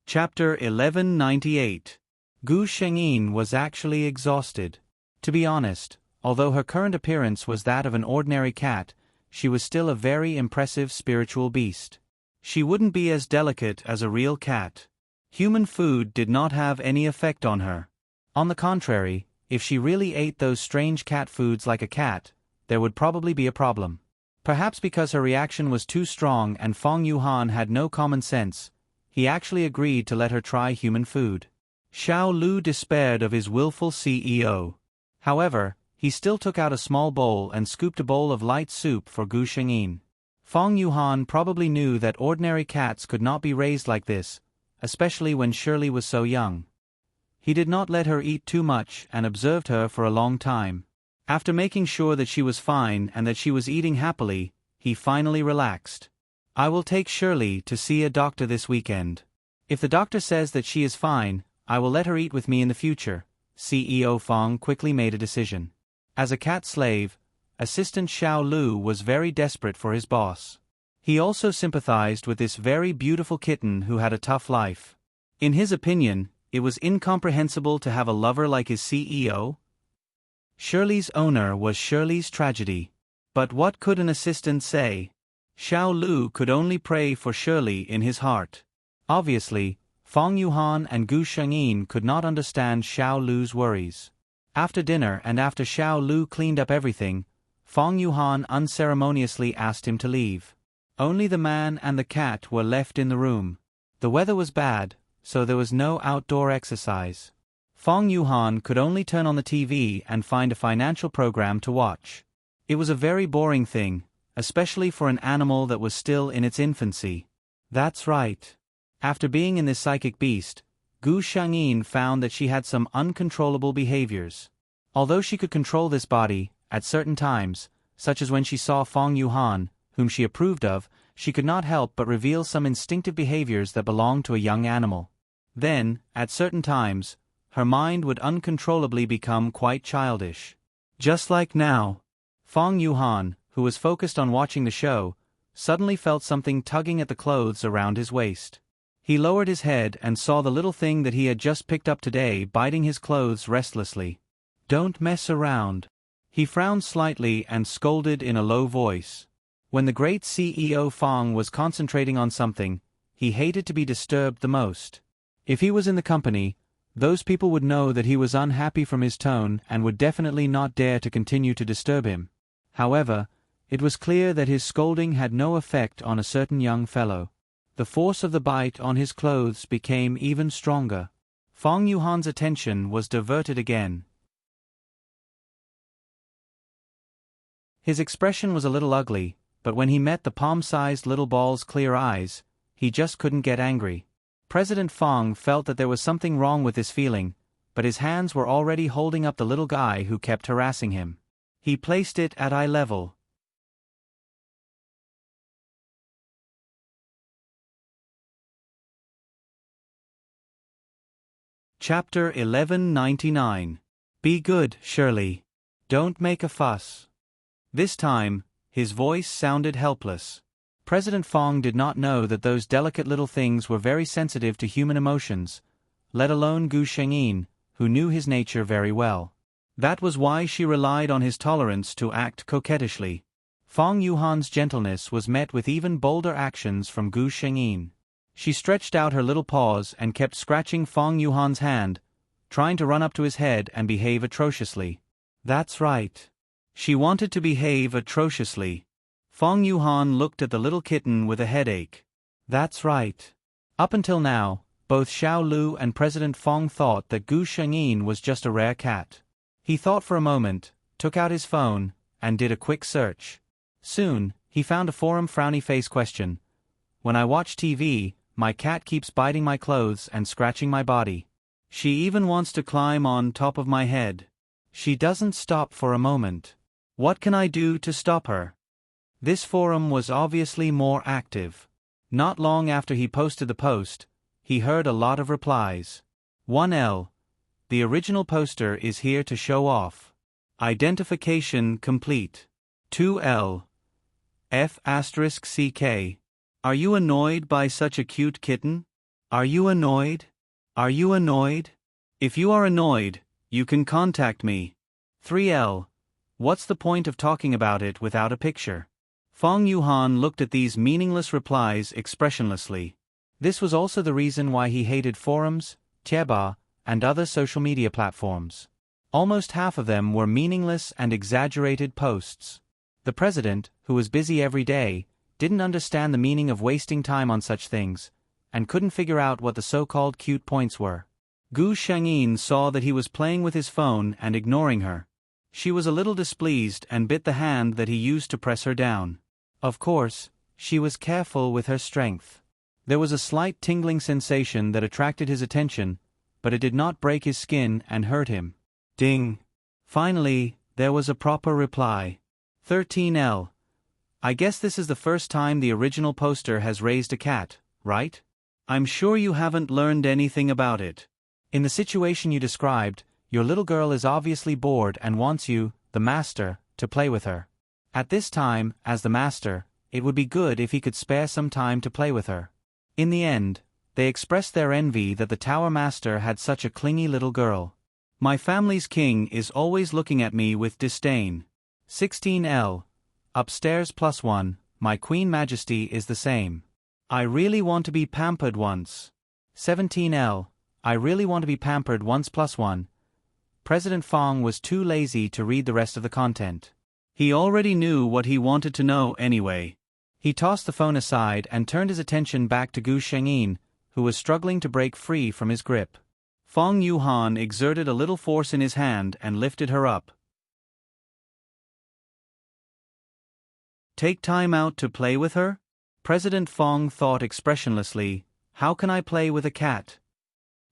Chapter 1198. Gu Shengyin was actually exhausted. To be honest, although her current appearance was that of an ordinary cat, she was still a very impressive spiritual beast. She wouldn't be as delicate as a real cat. Human food did not have any effect on her. On the contrary, if she really ate those strange cat foods like a cat, there would probably be a problem. Perhaps because her reaction was too strong and Fong Yuhan had no common sense, he actually agreed to let her try human food. Xiao Lu despaired of his willful CEO. However, he still took out a small bowl and scooped a bowl of light soup for Gu Shengyin. Fong Yuhan probably knew that ordinary cats could not be raised like this, especially when Shirley was so young. He did not let her eat too much and observed her for a long time. After making sure that she was fine and that she was eating happily, he finally relaxed. I will take Shirley to see a doctor this weekend. If the doctor says that she is fine, I will let her eat with me in the future. CEO Fong quickly made a decision. As a cat slave, Assistant Xiao Lu was very desperate for his boss. He also sympathized with this very beautiful kitten who had a tough life. In his opinion, it was incomprehensible to have a lover like his CEO. Shirley's owner was Shirley's tragedy. But what could an assistant say? Xiao Lu could only pray for Shirley in his heart. Obviously, Fong Yuhan and Gu Shengyin could not understand Xiao Lu's worries. After dinner and after Xiao Lu cleaned up everything, Fong Yuhan unceremoniously asked him to leave. Only the man and the cat were left in the room. The weather was bad, so there was no outdoor exercise. Fong Yuhan could only turn on the TV and find a financial program to watch. It was a very boring thing, especially for an animal that was still in its infancy. That's right. After being in this psychic beast, Gu Shengyin found that she had some uncontrollable behaviors. Although she could control this body, at certain times, such as when she saw Fong Yuhan, whom she approved of, she could not help but reveal some instinctive behaviors that belonged to a young animal. Then, at certain times, her mind would uncontrollably become quite childish. Just like now. Fong Yuhan, who was focused on watching the show, suddenly felt something tugging at the clothes around his waist. He lowered his head and saw the little thing that he had just picked up today biting his clothes restlessly. "Don't mess around." He frowned slightly and scolded in a low voice. When the great CEO Fong was concentrating on something, he hated to be disturbed the most. If he was in the company, those people would know that he was unhappy from his tone and would definitely not dare to continue to disturb him. However, it was clear that his scolding had no effect on a certain young fellow. The force of the bite on his clothes became even stronger. Fong Yuhan's attention was diverted again. His expression was a little ugly, but when he met the palm-sized little ball's clear eyes, he just couldn't get angry. President Fong felt that there was something wrong with this feeling, but his hands were already holding up the little guy who kept harassing him. He placed it at eye level. Chapter 1199. Be good, Shirley. Don't make a fuss. This time, his voice sounded helpless. President Fong did not know that those delicate little things were very sensitive to human emotions, let alone Gu Shengyin, who knew his nature very well. That was why she relied on his tolerance to act coquettishly. Fong Yuhan's gentleness was met with even bolder actions from Gu Shengyin. She stretched out her little paws and kept scratching Fong Yuhan's hand, trying to run up to his head and behave atrociously. That's right. She wanted to behave atrociously. Fong Yuhan looked at the little kitten with a headache. That's right. Up until now, both Xiao Lu and President Fong thought that Gu Shengyin was just a rare cat. He thought for a moment, took out his phone, and did a quick search. Soon, he found a forum frowny face question. When I watch TV, my cat keeps biting my clothes and scratching my body. She even wants to climb on top of my head. She doesn't stop for a moment. What can I do to stop her? This forum was obviously more active. Not long after he posted the post, he heard a lot of replies. 1L. The original poster is here to show off. Identification complete. 2L. F*CK. Are you annoyed by such a cute kitten? Are you annoyed? Are you annoyed? If you are annoyed, you can contact me. 3L. What's the point of talking about it without a picture? Fong Yuhan looked at these meaningless replies expressionlessly. This was also the reason why he hated forums, Tieba, and other social media platforms. Almost half of them were meaningless and exaggerated posts. The president, who was busy every day, didn't understand the meaning of wasting time on such things, and couldn't figure out what the so-called cute points were. Gu Shengyin saw that he was playing with his phone and ignoring her. She was a little displeased and bit the hand that he used to press her down. Of course, she was careful with her strength. There was a slight tingling sensation that attracted his attention, but it did not break his skin and hurt him. Ding! Finally, there was a proper reply. 13L. I guess this is the first time the original poster has raised a cat, right? I'm sure you haven't learned anything about it. In the situation you described, your little girl is obviously bored and wants you, the master, to play with her. At this time, as the master, it would be good if he could spare some time to play with her. In the end, they expressed their envy that the tower master had such a clingy little girl. My family's king is always looking at me with disdain. 16L. Upstairs +1, my Queen Majesty is the same. I really want to be pampered once. 17L. I really want to be pampered once plus one. President Fong was too lazy to read the rest of the content. He already knew what he wanted to know anyway. He tossed the phone aside and turned his attention back to Gu Shengyin, who was struggling to break free from his grip. Fong Yuhan exerted a little force in his hand and lifted her up. Take time out to play with her? President Fong thought expressionlessly, how can I play with a cat?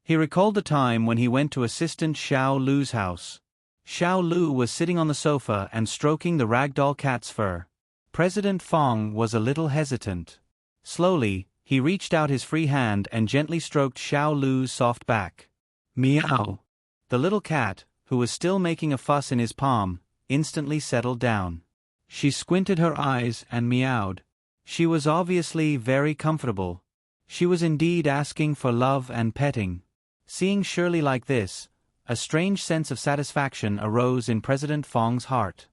He recalled the time when he went to Assistant Xiao Lu's house. Xiao Lu was sitting on the sofa and stroking the ragdoll cat's fur. President Fong was a little hesitant. Slowly, he reached out his free hand and gently stroked Xiao Lu's soft back. Meow. The little cat, who was still making a fuss in his palm, instantly settled down. She squinted her eyes and meowed. She was obviously very comfortable. She was indeed asking for love and petting. Seeing Shirley like this, a strange sense of satisfaction arose in President Fong's heart.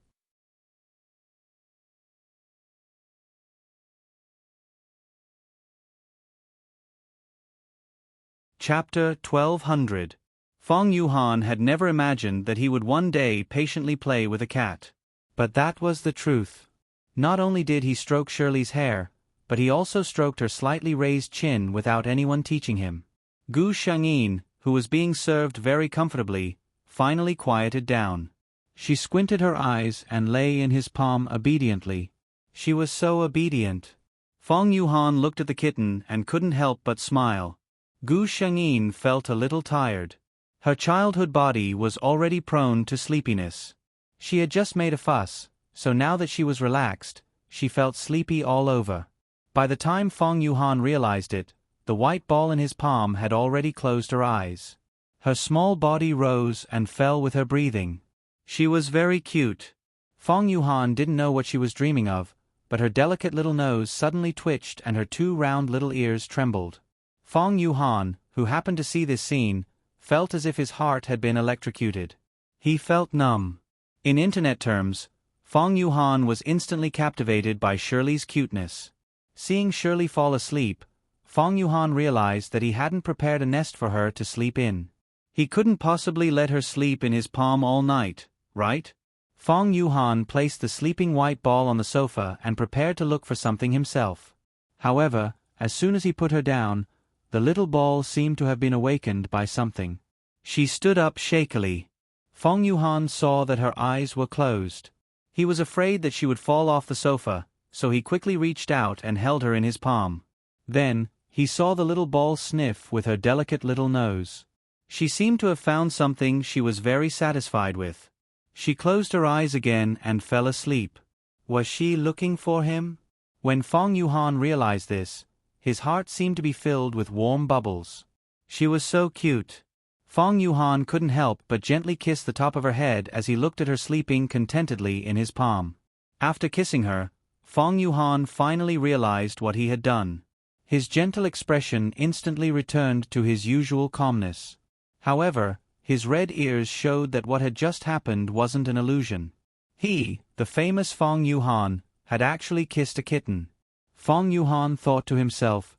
Chapter 1200. Fong Yuhan had never imagined that he would one day patiently play with a cat. But that was the truth. Not only did he stroke Shirley's hair, but he also stroked her slightly raised chin without anyone teaching him. Gu Shengyin, who was being served very comfortably, finally quieted down. She squinted her eyes and lay in his palm obediently. She was so obedient. Fong Yuhan looked at the kitten and couldn't help but smile. Gu Shengyin felt a little tired. Her childhood body was already prone to sleepiness. She had just made a fuss, so now that she was relaxed, she felt sleepy all over. By the time Fong Yuhan realized it, the white ball in his palm had already closed her eyes. Her small body rose and fell with her breathing. She was very cute. Fong Yuhan didn't know what she was dreaming of, but her delicate little nose suddenly twitched and her two round little ears trembled. Fong Yuhan, who happened to see this scene, felt as if his heart had been electrocuted. He felt numb. In internet terms, Fong Yuhan was instantly captivated by Shirley's cuteness. Seeing Shirley fall asleep, Fong Yuhan realized that he hadn't prepared a nest for her to sleep in. He couldn't possibly let her sleep in his palm all night, right? Fong Yuhan placed the sleeping white ball on the sofa and prepared to look for something himself. However, as soon as he put her down, the little ball seemed to have been awakened by something. She stood up shakily. Fong Yuhan saw that her eyes were closed. He was afraid that she would fall off the sofa, so he quickly reached out and held her in his palm. Then, he saw the little ball sniff with her delicate little nose. She seemed to have found something she was very satisfied with. She closed her eyes again and fell asleep. Was she looking for him? When Fong Yuhan realized this, his heart seemed to be filled with warm bubbles. She was so cute. Fong Yuhan couldn't help but gently kiss the top of her head as he looked at her sleeping contentedly in his palm. After kissing her, Fong Yuhan finally realized what he had done. His gentle expression instantly returned to his usual calmness. However, his red ears showed that what had just happened wasn't an illusion. He, the famous Fong Yuhan, had actually kissed a kitten. Fong Yuhan thought to himself,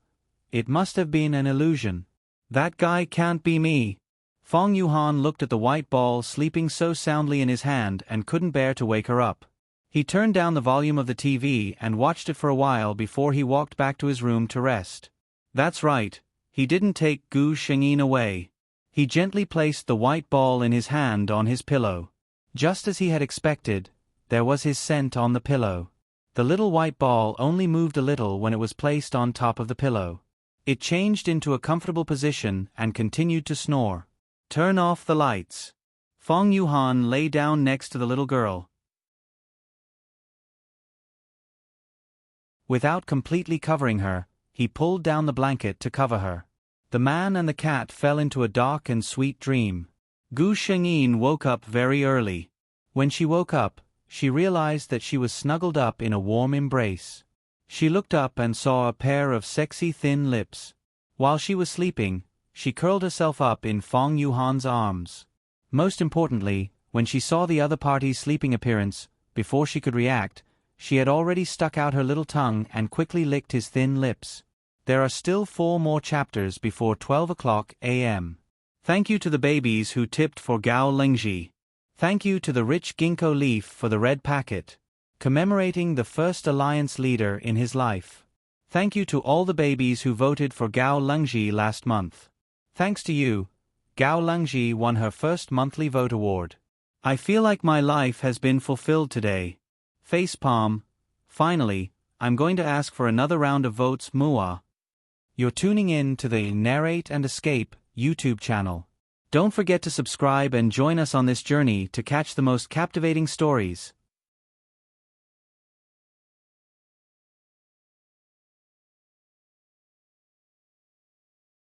it must have been an illusion. That guy can't be me. Fong Yuhan looked at the white ball sleeping so soundly in his hand and couldn't bear to wake her up. He turned down the volume of the TV and watched it for a while before he walked back to his room to rest. That's right, he didn't take Gu Shengyin away. He gently placed the white ball in his hand on his pillow. Just as he had expected, there was his scent on the pillow. The little white ball only moved a little when it was placed on top of the pillow. It changed into a comfortable position and continued to snore. Turn off the lights. Fong Yuhan lay down next to the little girl. Without completely covering her, he pulled down the blanket to cover her. The man and the cat fell into a dark and sweet dream. Gu Shengyin woke up very early. When she woke up, she realized that she was snuggled up in a warm embrace. She looked up and saw a pair of sexy thin lips. While she was sleeping, she curled herself up in Fong Yuhan's arms. Most importantly, when she saw the other party's sleeping appearance, before she could react, she had already stuck out her little tongue and quickly licked his thin lips. There are still 4 more chapters before 12 o'clock a.m. Thank you to the babies who tipped for Gao Lingji. Thank you to the rich ginkgo leaf for the red packet, commemorating the first alliance leader in his life. Thank you to all the babies who voted for Gao Lingji last month. Thanks to you, Gao Lingji won her first monthly vote award. I feel like my life has been fulfilled today. Facepalm. Finally, I'm going to ask for another round of votes, Mua. You're tuning in to the Narrate and Escape YouTube channel. Don't forget to subscribe and join us on this journey to catch the most captivating stories.